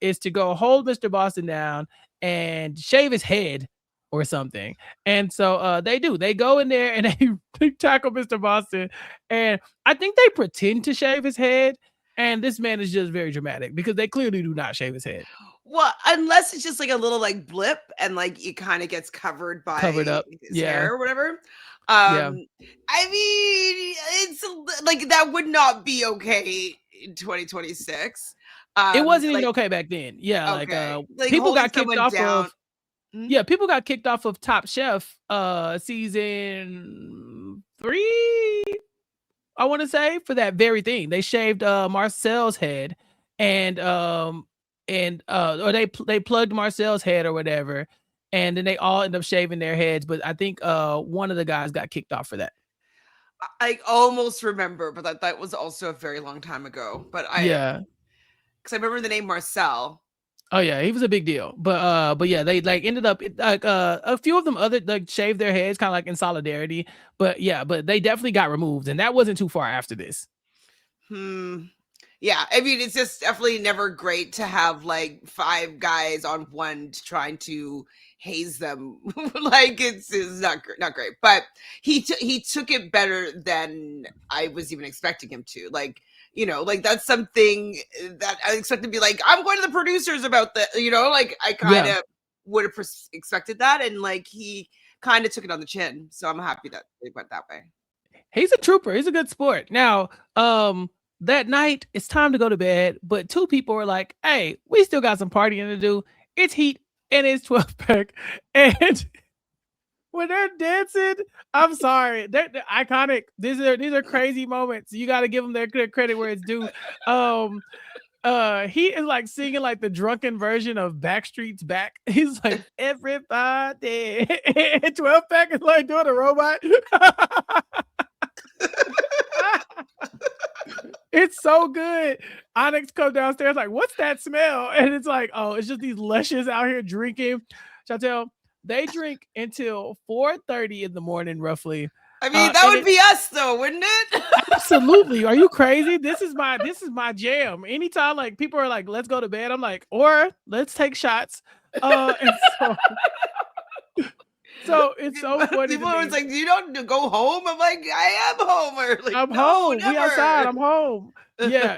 is to go hold Mr. Boston down and shave his head or something. And so they do. They go in there and they tackle Mr. Boston, and I think they pretend to shave his head. And this man is just very dramatic because they clearly do not shave his head. Well, unless it's just like a little like blip and like it kind of gets covered up his hair or whatever. I mean, it's like that would not be okay in 2026. It wasn't even okay back then. Yeah, okay. Like people got kicked off of. Yeah, people got kicked off of Top Chef season 3. I want to say for that very thing. They shaved Marcel's head, and and or they plugged Marcel's head or whatever, and then they all end up shaving their heads. But I think one of the guys got kicked off for that. I almost remember, but that was also a very long time ago. But Yeah. because I remember the name Marcel. Oh yeah, he was a big deal. But yeah, they like ended up like a few of them other like shaved their heads kind of like in solidarity. But yeah, but they definitely got removed, and that wasn't too far after this. Yeah, I mean, it's just definitely never great to have like 5 guys on one trying to haze them. Like it's not great. But he took it better than I was even expecting him to. Like, like that's something that I expect to be like, I'm going to the producers about that. Like I kind of would have expected that, and like he kind of took it on the chin. So I'm happy that it went that way. He's a trooper. He's a good sport. Now, that night it's time to go to bed, but 2 people were like, "Hey, we still got some partying to do. It's heat and it's 12 pack." And when they're dancing, I'm sorry, they're iconic. These are crazy moments. You got to give them their credit where it's due. He is like singing like the drunken version of Backstreet's Back. He's like, everybody. And 12 pack is like doing a robot. It's so good. Onyx comes downstairs like, what's that smell? And it's like, oh, it's just these lushes out here drinking. Chantel, they drink until 4:30 in the morning, roughly. I mean, that would be us though, wouldn't it? Absolutely. Are you crazy? This is my jam. Anytime like people are like, let's go to bed, I'm like, or let's take shots. And so it's so funny. People are like, you don't go home. I'm like, I am home. Or like, I'm no, home. never. We outside. I'm home. Yeah.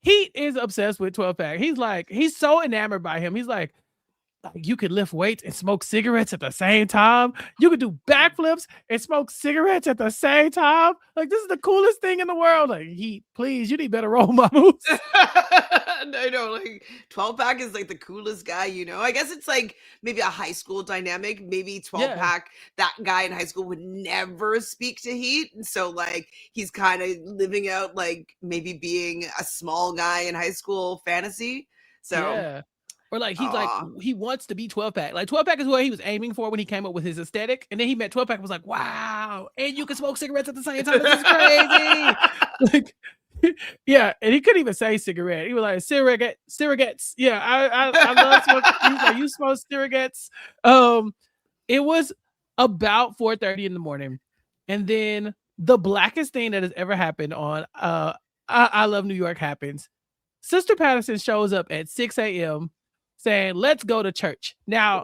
He is obsessed with 12 pack. He's so enamored by him. He's like, you could lift weights and smoke cigarettes at the same time. You could do backflips and smoke cigarettes at the same time. Like, this is the coolest thing in the world. Like, please, you need better role models. I know, like 12 pack is like the coolest guy, I guess it's like maybe a high school dynamic. Maybe 12 pack, that guy in high school would never speak to Heat. And so like he's kind of living out like maybe being a small guy in high school fantasy. So yeah. Or like he's like he wants to be 12 pack. Like 12 pack is what he was aiming for when he came up with his aesthetic. And then he met 12 pack and was like, wow, and you can smoke cigarettes at the same time. This is crazy. Like, yeah, and he couldn't even say cigarette. He was like cigarettes. Yeah, I love smoking. He was like, you smoke cigarettes. It was about 4:30 in the morning, and then the blackest thing that has ever happened on I Love New York happens. Sister Patterson shows up at 6 a.m. saying, let's go to church. Now,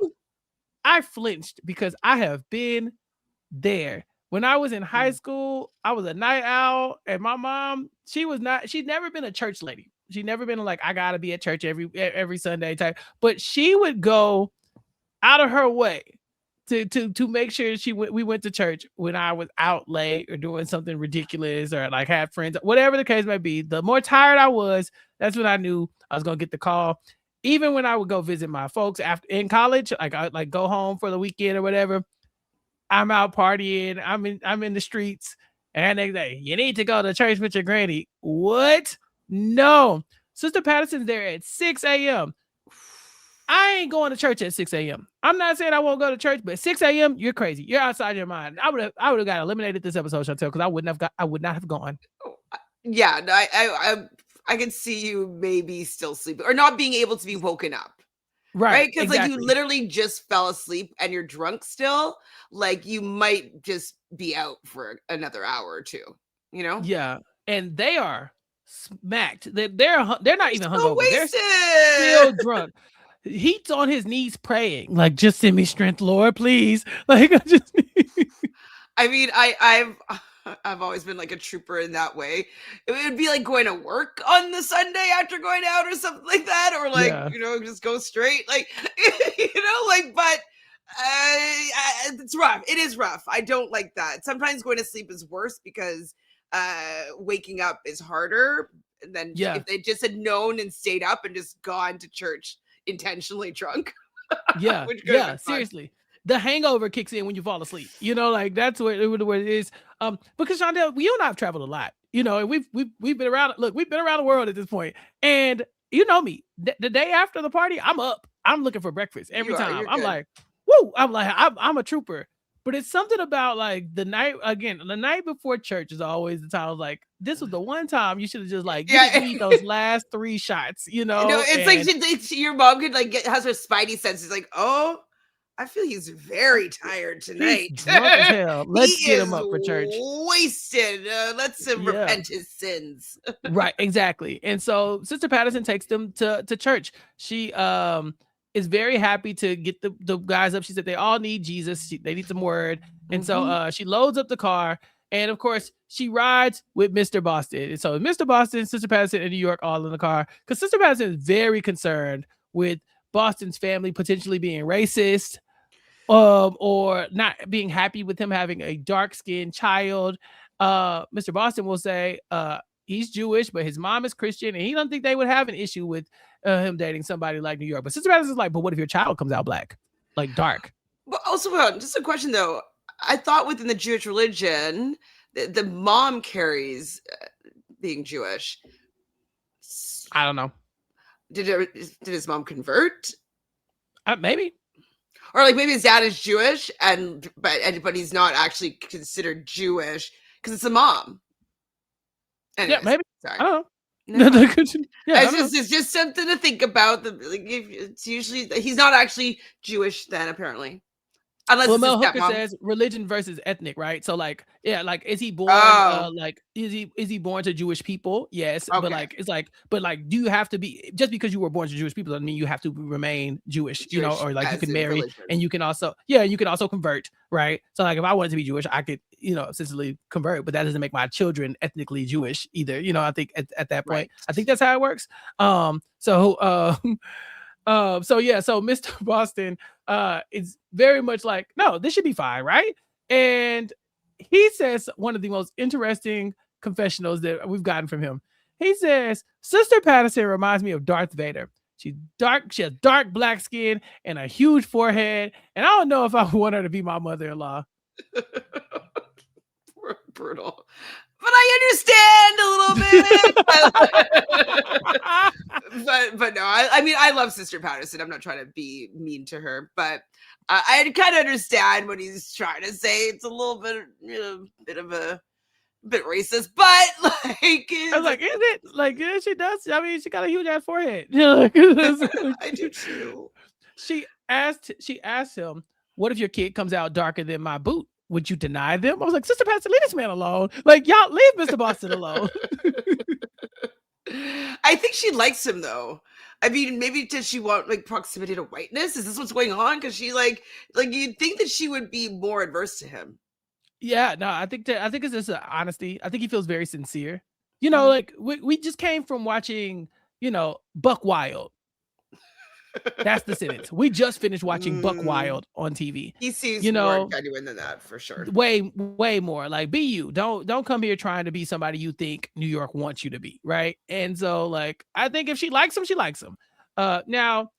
I flinched because I have been there. When I was in high school, I was a night owl, and my mom, she'd never been a church lady. She'd never been like, I gotta be at church every Sunday type. But she would go out of her way to make sure we went to church when I was out late or doing something ridiculous or like had friends, whatever the case may be. The more tired I was, that's when I knew I was gonna get the call. Even when I would go visit my folks after in college, like I like go home for the weekend or whatever, I'm out partying, I'm in the streets, and they say, you need to go to church with your granny. What? No. Sister Patterson's there at 6 a.m. I ain't going to church at 6 a.m. I'm not saying I won't go to church, but 6 a.m., you're crazy. You're outside your mind. I would have got eliminated this episode, Chantel, because I would not have gone. Yeah, I can see you maybe still sleeping or not being able to be woken up. Right? Because exactly. like you literally just fell asleep and you're drunk still. Like you might just be out for another hour or two, Yeah. And they are smacked. They're not even hungover. Wasted. They're still drunk. He's on his knees praying, like, just send me strength, Lord, please. Like, I mean, I've always been like a trooper in that way. It would be like going to work on the Sunday after going out or something like that, or like just go straight, like but it's rough. It is rough. I don't like that. Sometimes going to sleep is worse because waking up is harder than if they just had known and stayed up and just gone to church intentionally drunk. Yeah, seriously. The hangover kicks in when you fall asleep. Like that's what it is. Because Chantel, you and I have traveled a lot. And we've been around. Look, we've been around the world at this point, and you know me. The day after the party, I'm up. I'm looking for breakfast every time. You're I'm good. like, woo! I'm a trooper. But it's something about like the night before church is always the time I was like, this was the one time you should have just like you didn't Yeah. need those last 3 shots, No, it's like and your mom could like has her spidey senses like, oh, I feel he's very tired he's tonight. drunk as hell. He Let's get him is up for church. wasted. Let's Yeah. repent his sins. Right, exactly. And so Sister Patterson takes them to church. She is very happy to get the guys up. She said they all need Jesus. They need some word. And so she loads up the car, and of course she rides with Mr. Boston. And so Mr. Boston, Sister Patterson, and New York all in the car because Sister Patterson is very concerned with Boston's family potentially being racist, or not being happy with him having a dark-skinned child. Mr. Boston will say he's Jewish, but his mom is Christian, and he don't think they would have an issue with him dating somebody like New York. But Sister Patterson's like, but what if your child comes out black, like dark? But also, just a question though. I thought within the Jewish religion, the mom carries being Jewish. I don't know. Did his mom convert? Maybe. Or like maybe his dad is Jewish but he's not actually considered Jewish because it's a mom. Anyways, Yeah, maybe. Sorry. I don't know. No. Yeah, it's just something to think about. It's usually he's not actually Jewish then, apparently. Unless Well, it's his Mel Hooker stepmom. says religion versus ethnic, right? So like, yeah, like is he born like is he born to Jewish people? Yes. Okay. But like it's like, but like, do you have to be just because you were born to Jewish people doesn't mean you have to remain Jewish, or like you can marry religion. and you can also convert, right? So like if I wanted to be Jewish, I could, essentially convert, but that doesn't make my children ethnically Jewish either. I think at that point, Right. I think that's how it works. So Mr. Boston is very much like, no, this should be fine, right? And he says one of the most interesting confessionals that we've gotten from him. He says, Sister Patterson reminds me of Darth Vader. She's dark, she has dark black skin and a huge forehead, and I don't know if I want her to be my mother-in-law. Brutal. But I understand a little bit. but no, I mean, I love Sister Patterson. I'm not trying to be mean to her, but I kind of understand what he's trying to say. It's a little bit, bit racist, but like, I was like, is it? Like, yeah, she does. I mean, she got a huge ass forehead. I do too. She asked him, what if your kid comes out darker than my boot? Would you deny them? I was like, Sister Patterson, leave this man alone. Like, y'all leave Mr. Boston alone. I think she likes him though. I mean, maybe does she want like proximity to whiteness? Is this what's going on? Because she like you'd think that she would be more adverse to him. Yeah, no, I think it's just honesty. I think he feels very sincere. Like we just came from watching, Buck Wild. That's the sentence. We just finished watching Buck Wild on TV. He seems more genuine than that for sure. Way more. Like, be you. Don't come here trying to be somebody you think New York wants you to be, right? And so, like, I think if she likes him, she likes him. Now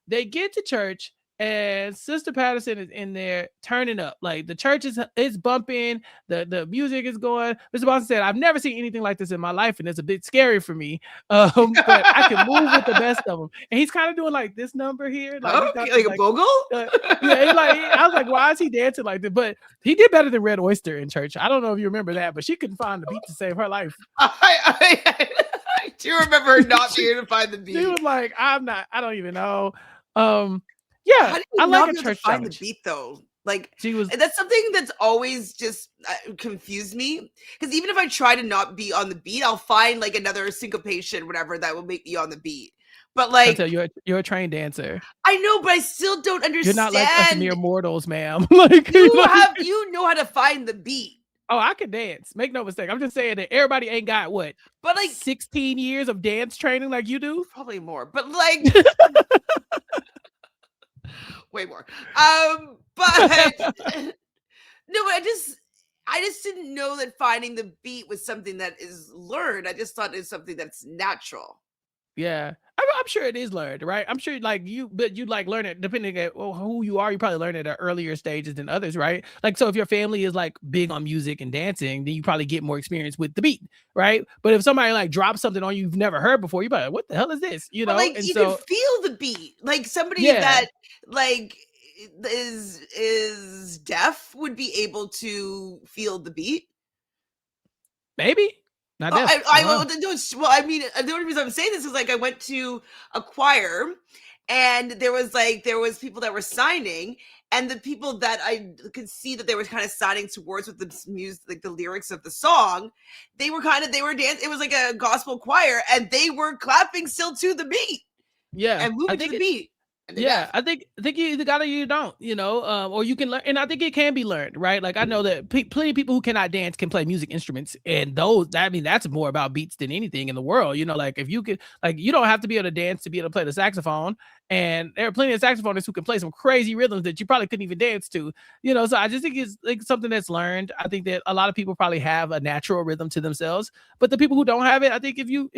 they get to church and Sister Patterson is in there turning up. Like the church is bumping, the music is going. Mr. Boston said, I've never seen anything like this in my life, and it's a bit scary for me. But I can move with the best of them. And he's kind of doing like this number here, like a bogle. Yeah, I was like, why is he dancing like that? But he did better than Red Oyster in church. I don't know if you remember that, but she couldn't find the beat to save her life. I do remember her not being able to find the beat. She was like, I don't even know. Yeah, I like a church find the beat though. Like she was. That's something that's always just confused me. Because even if I try to not be on the beat, I'll find like another syncopation, whatever, that will make me on the beat. But like, you're a trained dancer. I know, but I still don't understand. You're not like us mere mortals, ma'am. Like you know how to find the beat. Oh, I can dance. Make no mistake. I'm just saying that everybody ain't got what, but like 16 years of dance training like you do. Probably more, but like. Way more. But no, I just didn't know that finding the beat was something that is learned. I just thought it's something that's natural. Yeah. I I'm sure it is learned, right? I'm sure like but you like learn it depending on who you are. You probably learn it at earlier stages than others, right? Like, so if your family is like big on music and dancing, then you probably get more experience with the beat, right? But if somebody like drops something on you you've never heard before, you're like, what the hell is this? But like And you can so, feel the beat. Like somebody yeah, that like is deaf would be able to feel the beat. maybe not Well, deaf. I don't know. well, I mean, the only reason I'm saying this is like I went to a choir, and there was people that were signing, and the people that I could see that they were kind of signing towards with the music, like the lyrics of the song, they were dancing. It was like a gospel choir, and they were clapping still to the beat Yeah, and I moving to think the it. beat, and they're Yeah, deaf. I think you either got it or you don't, or you can learn, and I think it can be learned, right? Like I know that plenty of people who cannot dance can play music instruments, and I mean, that's more about beats than anything in the world. Like if you could, like you don't have to be able to dance to be able to play the saxophone, and there are plenty of saxophonists who can play some crazy rhythms that you probably couldn't even dance to. So I just think it's like something that's learned. I think that a lot of people probably have a natural rhythm to themselves, but the people who don't have it, I think if you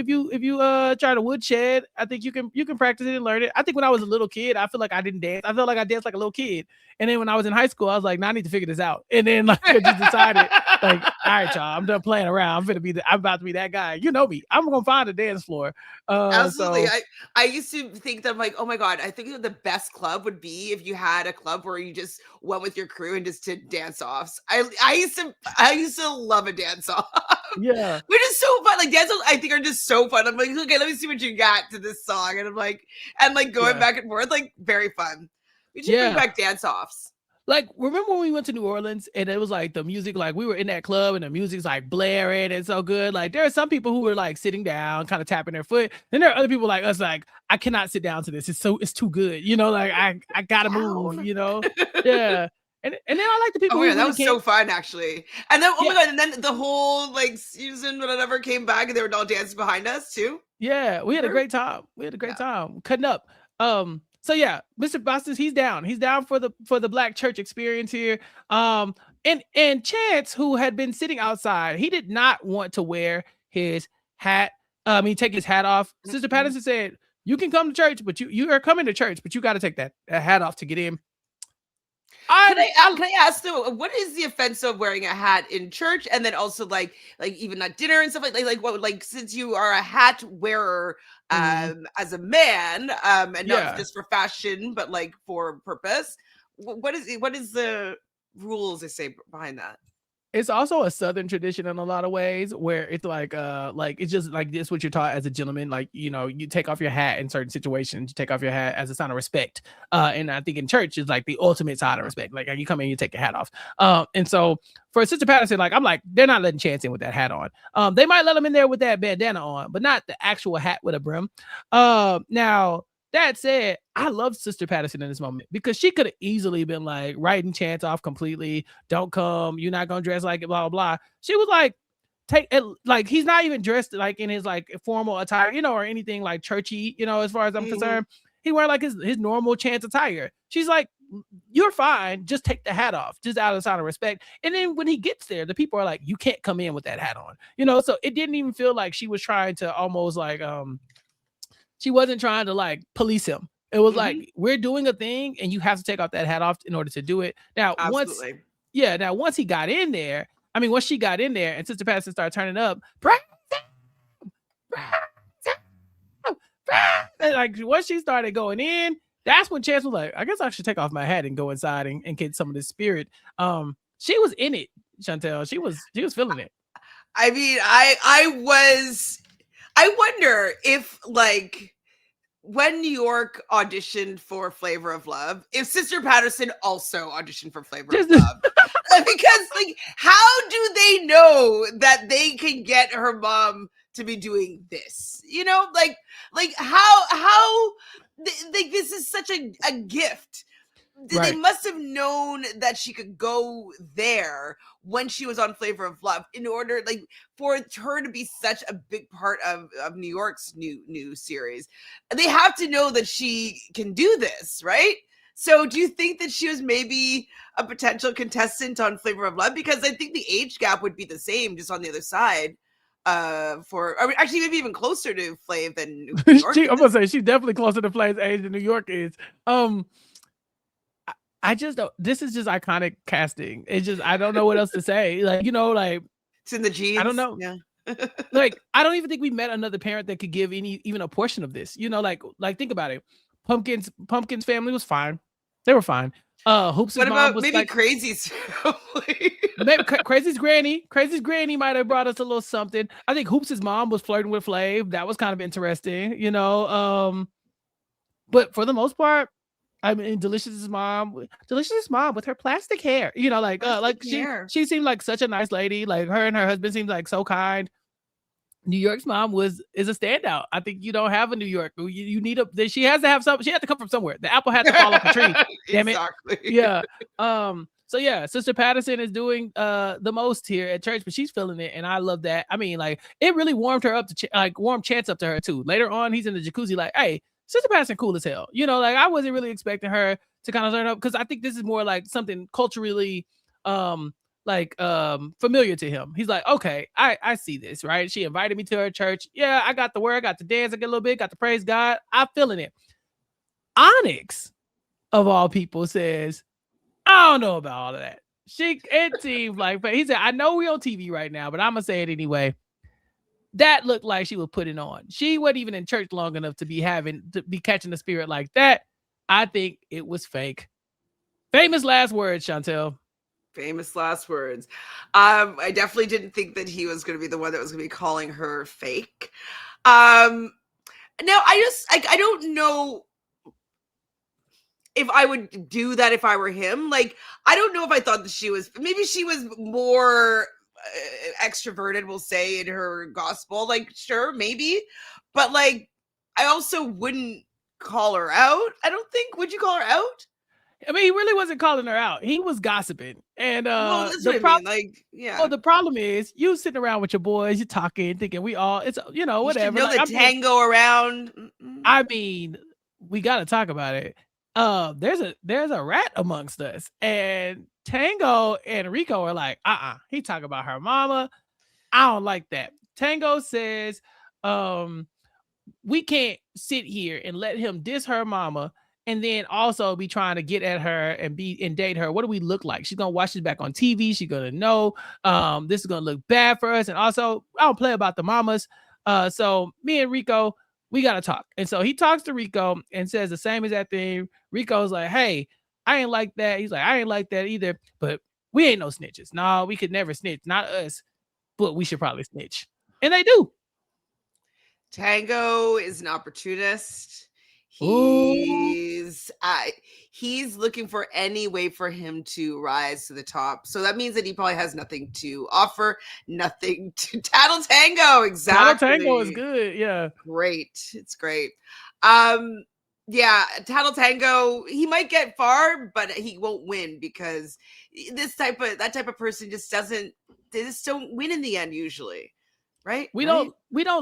try to woodshed, I think you can practice it and learn it. I think when I was a little kid, I feel like I didn't dance. I felt like I danced like a little kid. And then when I was in high school, I was like, "Nah, I need to figure this out." And then like I just decided, like, all right, y'all, I'm done playing around. I'm about to be that guy. You know me. I'm gonna find a dance floor. Absolutely. So I used to think that I'm like, oh my God, I think that the best club would be if you had a club where you just went with your crew and just did dance offs. I used to love a dance off. yeah, They're just so fun. Like dance offs, I think are just so fun. I'm like, okay, let me see what you got to this song. And I'm like, and like going yeah, back and forth, like very fun. We should bring yeah. back dance offs. Like, remember when we went to New Orleans and it was like the music, like we were in that club and the music's like blaring and so good. Like, there are some people who were like sitting down, kind of tapping their foot. Then there are other people like us, like, I cannot sit down to this. It's too good. Like I gotta Down. move. Yeah. And then I like the Oh people my who God, that really was can't. so fun actually. And then oh my Yeah. God, and then the whole like season whatever came back and they were all dancing behind us too. Yeah, we had a Remember? great time. We had a great Yeah. time cutting up. So yeah, Mr. Boston, he's down. He's down for the black church experience here. And Chance, who had been sitting outside, he did not want to wear his hat. Take his hat off. Sister Mhm. Patterson said, "You can come to church, but you are coming to church, but you got to take that hat off to get in." Can I I can I ask though, what is the offense of wearing a hat in church and then also like even at dinner and stuff like what like since you are a hat wearer Mhm. as a man and not Yeah. just for fashion but like for purpose, what is the rules they say behind that? It's also a Southern tradition in a lot of ways where it's like it's just like this what you're taught as a gentleman. Like, you take off your hat in certain situations, you take off your hat as a sign of respect. And I think in church is like the ultimate sign of respect. Like you come in, you take your hat off. And so for Sister Patterson, like I'm like, they're not letting Chance in with that hat on. They might let him in there with that bandana on, but not the actual hat with a brim. Now that said, I love Sister Patterson in this moment because she could have easily been like writing Chance off completely. Don't come. You're not gonna dress like it. Blah blah blah. She was like, take it. Like he's not even dressed like in his like formal attire, or anything like churchy. As far as I'm Mhm. concerned, he wear like his normal Chance attire. She's like, you're fine. Just take the hat off, just out of sign of respect. And then when he gets there, the people are like, you can't come in with that hat on. So it didn't even feel like she was trying to almost like she wasn't trying to like police him. It was Mhm. like, we're doing a thing and you have to take off that hat off in order to do it. Absolutely. Once he got in there, once she got in there and Sister Patterson started turning up, praise him, praise him, and like once she started going in, that's when Chance was like, I guess I should take off my hat and go inside and get some of this spirit. She was in it, Chantel. She was feeling it. I mean, I wonder if like when New York auditioned for Flavor of Love, if Sister Patterson also auditioned for Flavor of Just Love. Because like how do they know that they can get her mom to be doing this? Like how like this is such a gift. They right. must have known that she could go there when she was on Flavor of Love in order like for her to be such a big part of New York's new series. They have to know that she can do this, right? So do you think that she was maybe a potential contestant on Flavor of Love? Because I think the age gap would be the same, just on the other side. for, I mean, actually maybe even closer to Flav than New York. I'm gonna say she's definitely closer to Flav's age than New York is. I just don't, this is just iconic casting. It's just, I don't know what else to say. Like, like It's in the genes. I don't know. Yeah. Like, I don't even think we met another parent that could give even a portion of this. Like think about it. Pumpkin's family was fine. They were fine. Hoops' What mom about was maybe like Crazy's family? maybe Crazy's granny might have brought us a little something. I think Hoops' mom was flirting with Flav. That was kind of interesting, but for the most part, I mean, Delicious's mom with her plastic hair, she seemed like such a nice lady. Like, her and her husband seemed like so kind. New York's mom is a standout. I think you don't have a New York. You need she has to have some. She had to come from somewhere. The apple had to fall off the tree. Damn it. Exactly. Yeah. So yeah, Sister Patterson is doing the most here at church, but she's feeling it, and I love that. I mean, like, it really warmed her up to warmed Chance up to her too. Later on, he's in the jacuzzi, like, hey, Sister Patterson cool as hell. Like, I wasn't really expecting her to kind of learn up, because I think this is more like something culturally familiar to him. He's like, okay, I see this, right? She invited me to her church. Yeah, I got the word, I got the dance, I get a little bit, got to praise God. I'm feeling it. Onyx, of all people, says, I don't know about all of that. It seemed like, he said, I know we're on TV right now, but I'm gonna say it anyway. That looked like she was putting on. She wasn't even in church long enough to be catching the spirit like that. I think it was fake. Famous last words, Chantele. Famous last words. I definitely didn't think that he was going to be the one that was going to be calling her fake. Now I don't know if I would do that if I were him. Like, I don't know if I thought that maybe she was more extroverted, we'll say, in her gospel. Like, sure, maybe. But, like, I also wouldn't call her out. I don't think. Would you call her out? I mean, he really wasn't calling her out. He was gossiping. And well, that's what I mean. Like, yeah. Well, the problem is, you sitting around with your boys, you're talking, thinking it's whatever. You should know the tango around. I mean, we got to talk about it. There's a rat amongst us, and Tango and Rico are like, he talking about her mama. I don't like that. Tango says, we can't sit here and let him diss her mama and then also be trying to get at her and date her. What do we look like? She's gonna watch this back on TV. She's gonna know this is gonna look bad for us. And also, I don't play about the mamas. So me and Rico, we gotta talk. And so he talks to Rico and says the same exact thing. Rico's like, hey, I ain't like that. He's like, I ain't like that either. But we ain't no snitches. No, we could never snitch. Not us. But we should probably snitch. And they do. Tango is an opportunist. He's looking for any way for him to rise to the top. So that means that he probably has nothing to offer, nothing to tattle Tango. Exactly. Tattle Tango is good. Yeah. Great. It's great. Yeah, Tattle Tango, he might get far, but he won't win, because that type of person just don't win in the end usually. Right? We don't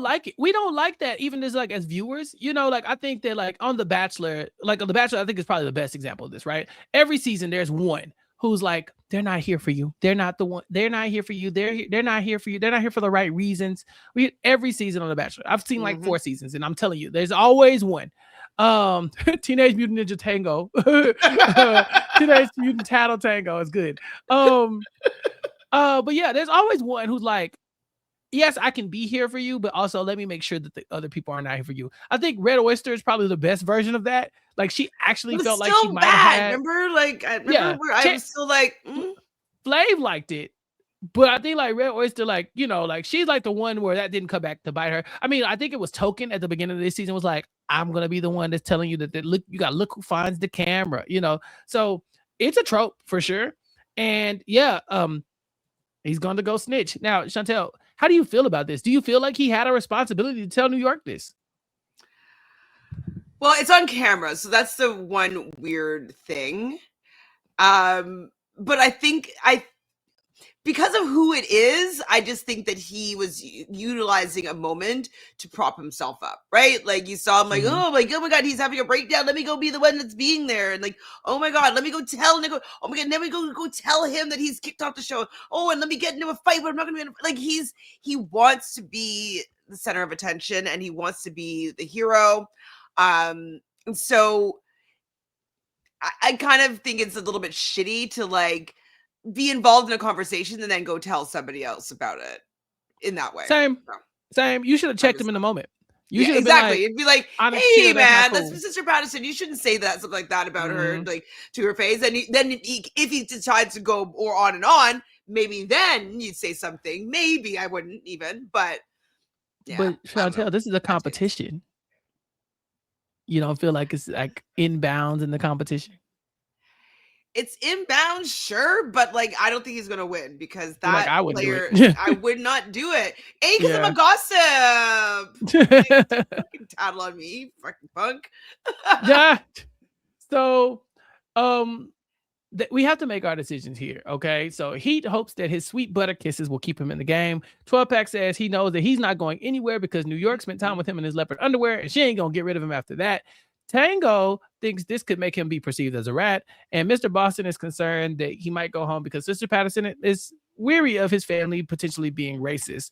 like it. We don't like that, even as viewers. Like, I think that, like, on The Bachelor, I think is probably the best example of this, right? Every season there's one who's like, they're not here for you. They're not the one. They're not here for you. They're not here for you. They're not here for the right reasons. Every season on The Bachelor. I've seen like 4 seasons, and I'm telling you, there's always one. Teenage Mutant Ninja Tango. Teenage Mutant Tattle Tango is good. But yeah, there's always one who's like, yes, I can be here for you, but also let me make sure that the other people are not here for you. I think Red Oyster is probably the best version of that. Like, she actually felt like she might have had. Remember, like, I was still like, Flav liked it, but I think like Red Oyster, like, like, she's like the one where that didn't come back to bite her. I mean, I think it was Token at the beginning of this season was like, I'm gonna be the one that's telling you that look who finds the camera, So it's a trope for sure, and yeah, he's going to go snitch now. Chantele, how do you feel about this? Do you feel like he had a responsibility to tell New York this? Well, it's on camera, so that's the one weird thing. But I think because of who it is, I just think that he was utilizing a moment to prop himself up, right? Like you saw him like, Mhm. oh my God, he's having a breakdown. Let me go be the one that's being there. And like, oh my God, let me go tell Nico. Oh my God, let me go tell him that he's kicked off the show. Oh, and let me get into a fight, but I'm not gonna be like he wants to be the center of attention and he wants to be the hero. And so I kind of think it's a little bit shitty to like be involved in a conversation and then go tell somebody else about it in that way. Same. So, Same. You should have I'm checked just him in the like, moment. You yeah, should have been exactly. like, It'd be like, honest hey chill, that's not man, that's cool. Sister Patterson. You shouldn't say that, something like that about her, Mhm. like to her face. And then if he decides to go or on and on, maybe then you'd say something. Maybe I wouldn't even, but yeah, But I don't know. Chantelle, this is a Bad taste. competition. You don't feel like it's like inbounds in the competition? It's inbound, sure, but like I don't think he's gonna win because You're like, that I wouldn't do player, it. I would not do it. A, because I'm Yeah. a gossip. Fucking tattle on me, fucking punk. Yeah. So, um, we have to make our decisions here, okay? So Heat hopes that his sweet butter kisses will keep him in the game. 12 Pack says he knows that he's not going anywhere because New York spent time with him in his leopard underwear and she ain't gonna get rid of him after that. Tango thinks this could make him be perceived as a rat, and Mr. Boston is concerned that he might go home because Sister Patterson is weary of his family potentially being racist.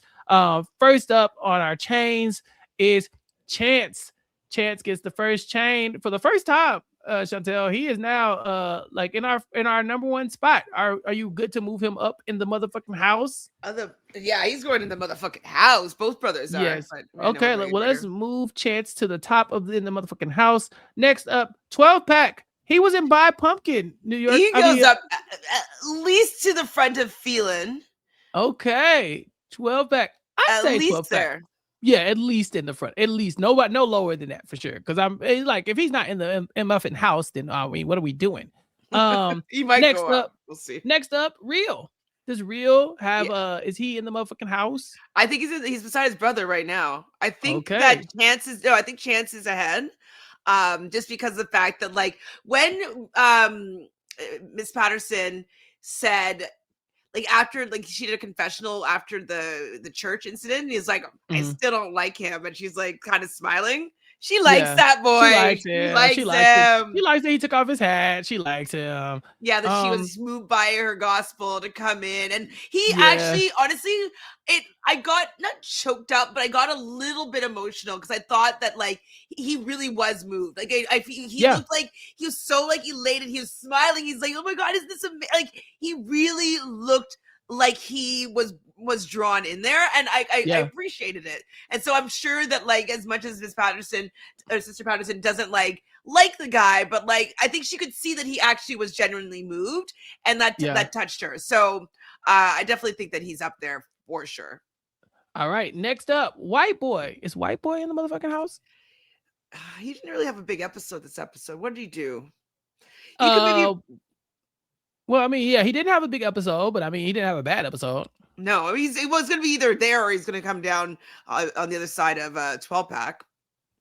First up on our chains is Chance. Chance gets the first chain for the first time. Chantel, he is now like in our number one spot. Are you good to move him up in the motherfucking house? Yeah, he's going in the motherfucking house. Both brothers are, Yes. but I know Okay. we're Well, let's later. move Chance to the top of in the motherfucking house. Next up, 12 Pack. He was in Buy Pumpkin, New York. He goes up at least to the front of Phelan. Okay, 12 Pack. I'd At say least 12 Pack. there. Yeah, at least in the front. At least no lower than that for sure. Because like if he's not in the muffin house, then I mean, what are we doing? He might Next go up. up, We'll see. Real. Does Real have Yeah. is he in the motherfucking house? I think he's beside his brother right now. I think that Okay. I think Chance is ahead. Just because of the fact that like when Miss Patterson said like after like she did a confessional after the church incident, he's like, I Mhm. still don't like him, and she's like kind of smiling. She likes Yeah. that She boy. likes She him. She likes likes it. She him. likes that he took off his hat. She likes him. Yeah, that she was moved by her gospel to come in. And he Yeah. actually, honestly, I got not choked up, but I got a little bit emotional because I thought that like he really was moved. Like he Yeah. looked like he was so like elated. He was smiling. He's like, oh my God, isn't this amazing? Like he really looked like he was drawn in there, and I Yeah. appreciated it. And so I'm sure that like as much as Miss Patterson or Sister Patterson doesn't like the guy, but like I think she could see that he actually was genuinely moved, and Yeah. that touched her. So I definitely think that he's up there for sure. All right. Next up, White Boy. Is White Boy in the motherfucking house? He didn't really have a big episode this episode. What did he do? You could maybe Uh well, I mean, yeah, he didn't have a big episode, but I mean, he didn't have a bad episode. no. I mean, he was going to be either there or he's going to come down on the other side of 12 pack.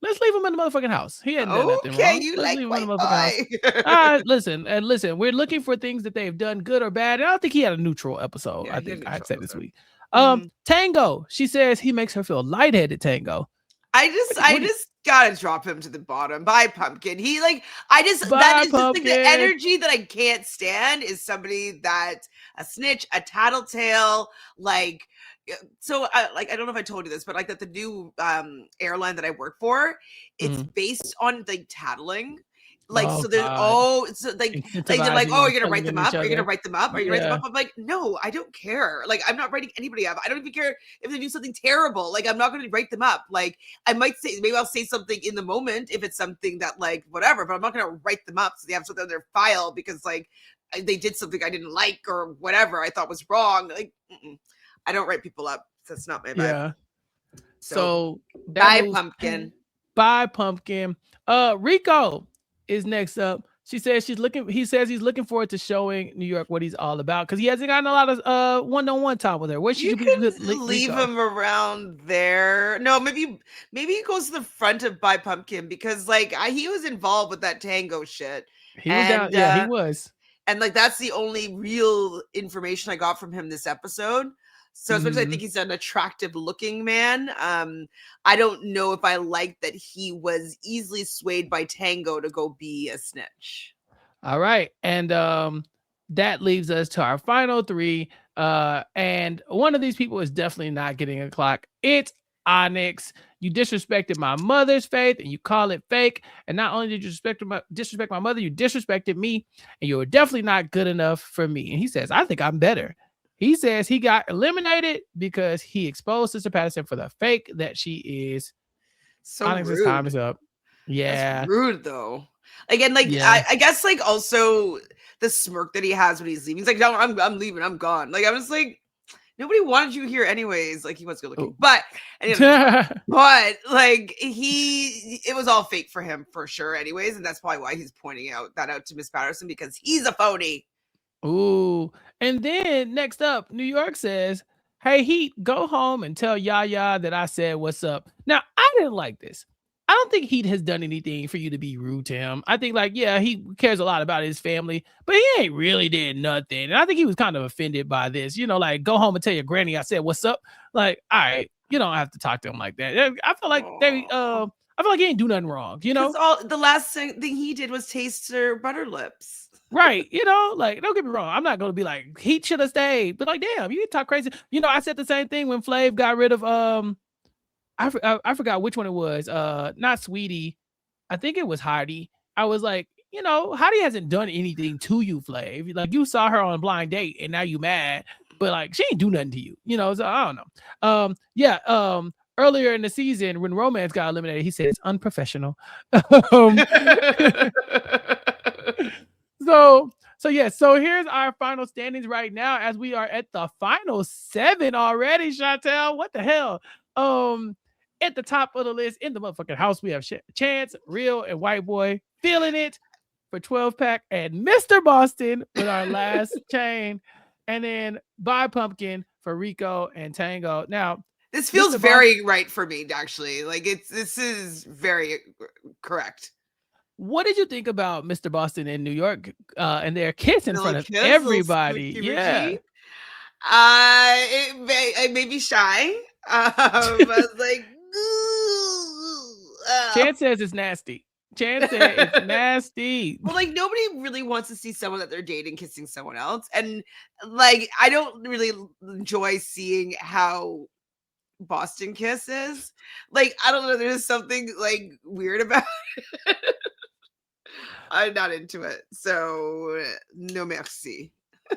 Let's leave him in the motherfucking house. He hadn't done nothing Okay, wrong. you Let's like leave him in white the motherfucking house. boy. Listen. We're looking for things that they've done good or bad. And I don't think he had a neutral episode. Yeah, I he had think a I'd neutral say this episode. week. Mhm. Tango. She says he makes her feel lightheaded. Tango. I just gotta drop him to the bottom. Bye, Pumpkin. He like that Bye, is just like the Pumpkin. energy that I can't stand is somebody that a snitch, a tattletale, like so like I don't know if I told you this, but like that the new airline that I work for, it's Mhm. based on like tattling. Like Oh so there's God. so like they're like, Incentivizing oh, and you're gonna putting write them them each up? Are you gonna other. write them up? Are you gonna write them Yeah. up? I'm like, no, I don't care. Like I'm not writing anybody up. I don't even care if they do something terrible. Like I'm not gonna write them up. Like I might say maybe I'll say something in the moment if it's something that like whatever, but I'm not gonna write them up so they have something on their file because like they did something I didn't like or whatever I thought was wrong. Like I don't write people up. That's not my vibe. Yeah. So So that bye, moves. Pumpkin. Bye, Pumpkin. Rico is next up. She says he says he's looking forward to showing New York what he's all about because he hasn't gotten a lot of one-on-one time with her. Where should You you can put leave Rico? him around there. No, maybe he goes to the front of By Pumpkin because like he was involved with that tango shit. He was down. And Yeah, he was. And like that's the only real information I got from him this episode. So especially I think he's an attractive looking man. I don't know if I like that he was easily swayed by Tango to go be a snitch. All right. And that leaves us to our final three. And one of these people is definitely not getting a clock. It's Onyx. You disrespected my mother's faith and you call it fake. And not only did you disrespect my mother, you disrespected me. And you were definitely not good enough for me. And he says, I think I'm better. He says he got eliminated because he exposed Sister Patterson for the fake that she is. So Onyx's rude. time is up. Yeah. That's rude though. Again, like I guess like also the smirk that he has when he's leaving. He's like, no, I'm leaving, I'm gone. Like I'm just like, nobody wanted you here anyways. Like he was good looking. But but like it was all fake for him for sure anyways. And that's probably why he's pointing that out to Miss Patterson, because he's a phony. Ooh. And then next up, New York says, hey, Heat, go home and tell Yaya that I said what's up. Now, I didn't like this. I don't think Heat has done anything for you to be rude to him. I think, like, yeah, he cares a lot about his family, but he ain't really did nothing. And I think he was kind of offended by this. You know, like, go home and tell your granny I said what's up. Like, all right, you don't have to talk to him like that. I feel like I feel like he ain't do nothing wrong, you know? The last thing he did was taste her butter lips. Right, you know, like, don't get me wrong. I'm not going to be like, Heat should have stayed. But like, damn, you talk crazy. You know, I said the same thing when Flav got rid of, I forgot which one it was. Not Sweetie. I think it was Heidi. I was like, you know, Heidi hasn't done anything to you, Flav. Like, you saw her on a blind date and now you mad. But like, she ain't do nothing to you. You know, so I don't know. Earlier in the season when Romance got eliminated, he said it's unprofessional. So here's our final standings right now, as we are at the final 7 already. Chantele, what the hell? At the top of the list in the motherfucking house, we have Chance, Real, and White Boy feeling it for 12-pack, and Mr. Boston with our last chain, and then Bye Pumpkin for Rico and Tango. Now, this feels very right for me, actually. Like this is very correct. What did you think about Mr. Boston in New York and their kiss in front of everybody? Yeah. It made me shy. I was like, Chance says it's nasty. Chance says it's nasty. Well, like nobody really wants to see someone that they're dating kissing someone else. And like, I don't really enjoy seeing how Boston kisses. Like, I don't know, there's something like weird about it. I'm not into it. So no merci.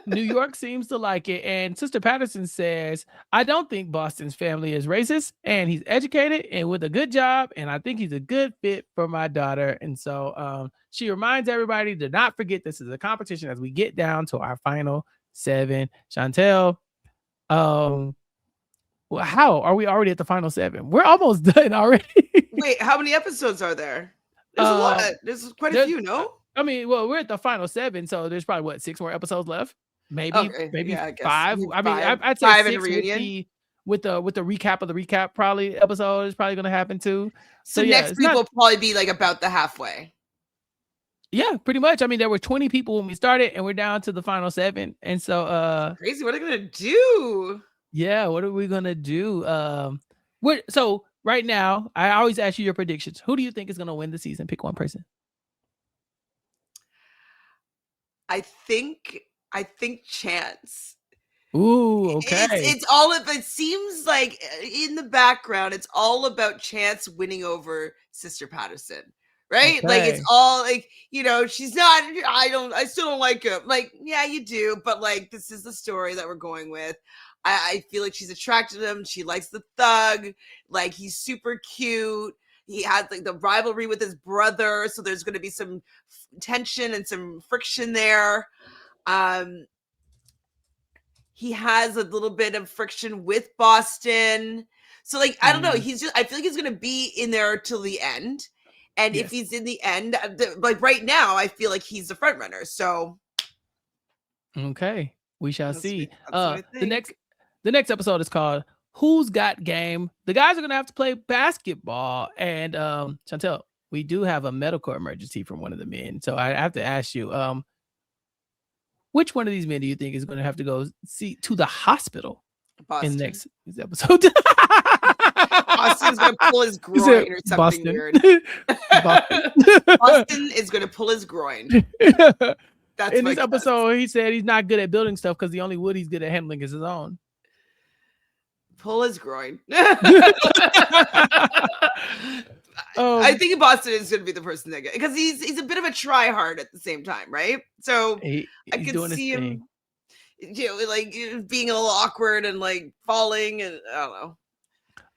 New York seems to like it. And Sister Patterson says, I don't think Boston's family is racist, and he's educated and with a good job. And I think he's a good fit for my daughter. And so she reminds everybody to not forget this is a competition as we get down to our final 7. Chantele, well, how are we already at the final 7? We're almost done already. Wait, how many episodes are there? There's a lot. There's quite a few, no? I mean, well, we're at the final 7, so there's probably 6 more episodes left. Maybe 5. I mean, I'd say 5 6 with the recap of the recap probably episode is probably going to happen too. So next week will probably be like about the halfway. Yeah, pretty much. I mean, there were 20 people when we started, and we're down to the final 7. And so crazy. What are they gonna do? Yeah, what are we gonna do? So right now, I always ask you your predictions. Who do you think is gonna win the season? Pick one person. I think Chance. Ooh, okay. It's all of it seems like in the background, it's all about Chance winning over Sister Patterson. Right? Okay. Like it's all like, you know, she's not, I still don't like him. Like, yeah, you do, but like this is the story that we're going with. I feel like she's attracted to him. She likes the thug. Like he's super cute. He has like the rivalry with his brother, so there's going to be some tension and some friction there. He has a little bit of friction with Boston. So like I don't know, I feel like he's going to be in there till the end. And if he's in the end, like right now, I feel like he's the front runner. So okay, we shall see. The next episode is called Who's Got Game? The guys are gonna have to play basketball. And Chantele, we do have a medical emergency from one of the men. So I have to ask you, Which one of these men do you think is going to have to go see to the hospital Boston. in the next episode? Boston's gonna pull his groin or something weird. Boston is gonna pull his groin. That's in this episode. He said he's not good at building stuff because the only wood he's good at handling is his own. Pull his groin. I think Boston is going to be the person that because he's a bit of a try hard at the same time, right? So I can see him, like being a little awkward and like falling, and I don't know.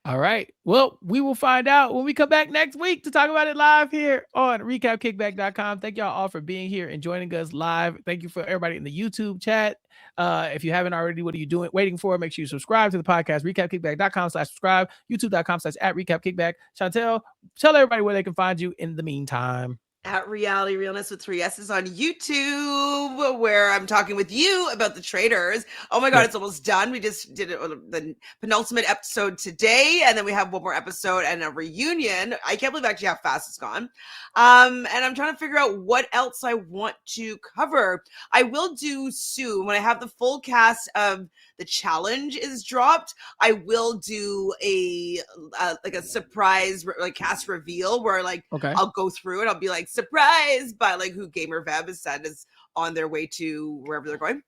All right. Well, we will find out when we come back next week to talk about it live here on recapkickback.com. Thank y'all all for being here and joining us live. Thank you for everybody in the YouTube chat. If you haven't already, what are you doing? Waiting for? Make sure you subscribe to the podcast, recapkickback.com/subscribe, youtube.com/@recapkickback. Chantele, tell everybody where they can find you in the meantime. At Reality Realness with 3 S's on YouTube, where I'm talking with you about the Traitors. Oh my God, it's almost done. We just did the penultimate episode today, and then we have one more episode and a reunion. I can't believe actually how fast it's gone. And I'm trying to figure out what else I want to cover. I will do soon when I have the full cast of the challenge is dropped. I will do a like a surprise like cast reveal where like I'll go through it. I'll be like surprised by like who Gamer Veb has said is on their way to wherever they're going.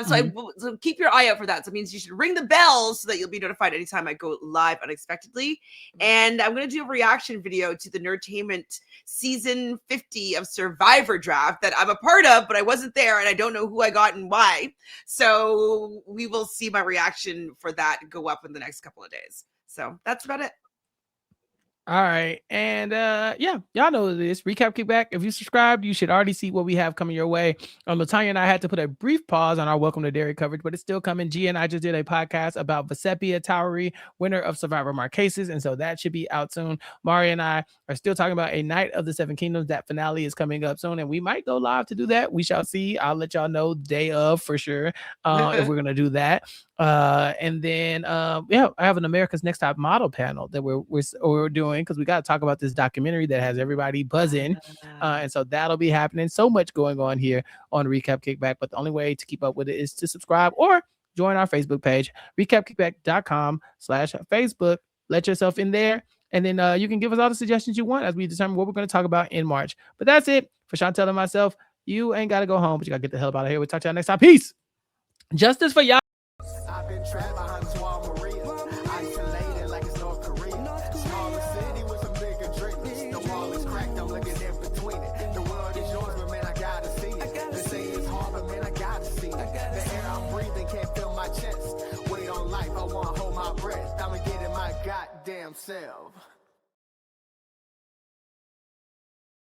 So keep your eye out for that. So it means you should ring the bell so that you'll be notified anytime I go live unexpectedly. And I'm going to do a reaction video to the Nerdtainment season 50 of Survivor Draft that I'm a part of, but I wasn't there and I don't know who I got and why. So we will see my reaction for that go up in the next couple of days. So that's about it. All right. And yeah, y'all know what it is. Recap Kickback. If you subscribed, you should already see what we have coming your way. Latanya and I had to put a brief pause on our Welcome to Dairy coverage, but it's still coming. G and I just did a podcast about Vesepia Towery, winner of Survivor Marquesas, and so that should be out soon. Mari and I are still talking about a Night of the Seven Kingdoms. That finale is coming up soon, and we might go live to do that. We shall see. I'll let y'all know day of for sure if we're going to do that. And then yeah, I have an America's Next Top Model panel that we're doing because we got to talk about this documentary that has everybody buzzing, and so that'll be happening. So much going on here on Recap Kickback, but the only way to keep up with it is to subscribe or join our Facebook page, recapkickback.com/Facebook. Let yourself in there, and then you can give us all the suggestions you want as we determine what we're going to talk about in March. But that's it for Chantele and myself. You ain't got to go home, but you got to get the hell out of here. We'll talk to y'all next time. Peace. Justice for y'all. I've been trapped behind Swan Maria, isolated like it's North Korea. Smaller city with some bigger dreams. The wall is cracked, I'm looking in between it. The world is yours, but man, I gotta see it. They say it's hard, but man, I gotta see it. The air I'm breathing can't feel my chest. Wait on life, I wanna hold my breath. I'ma get in my goddamn self.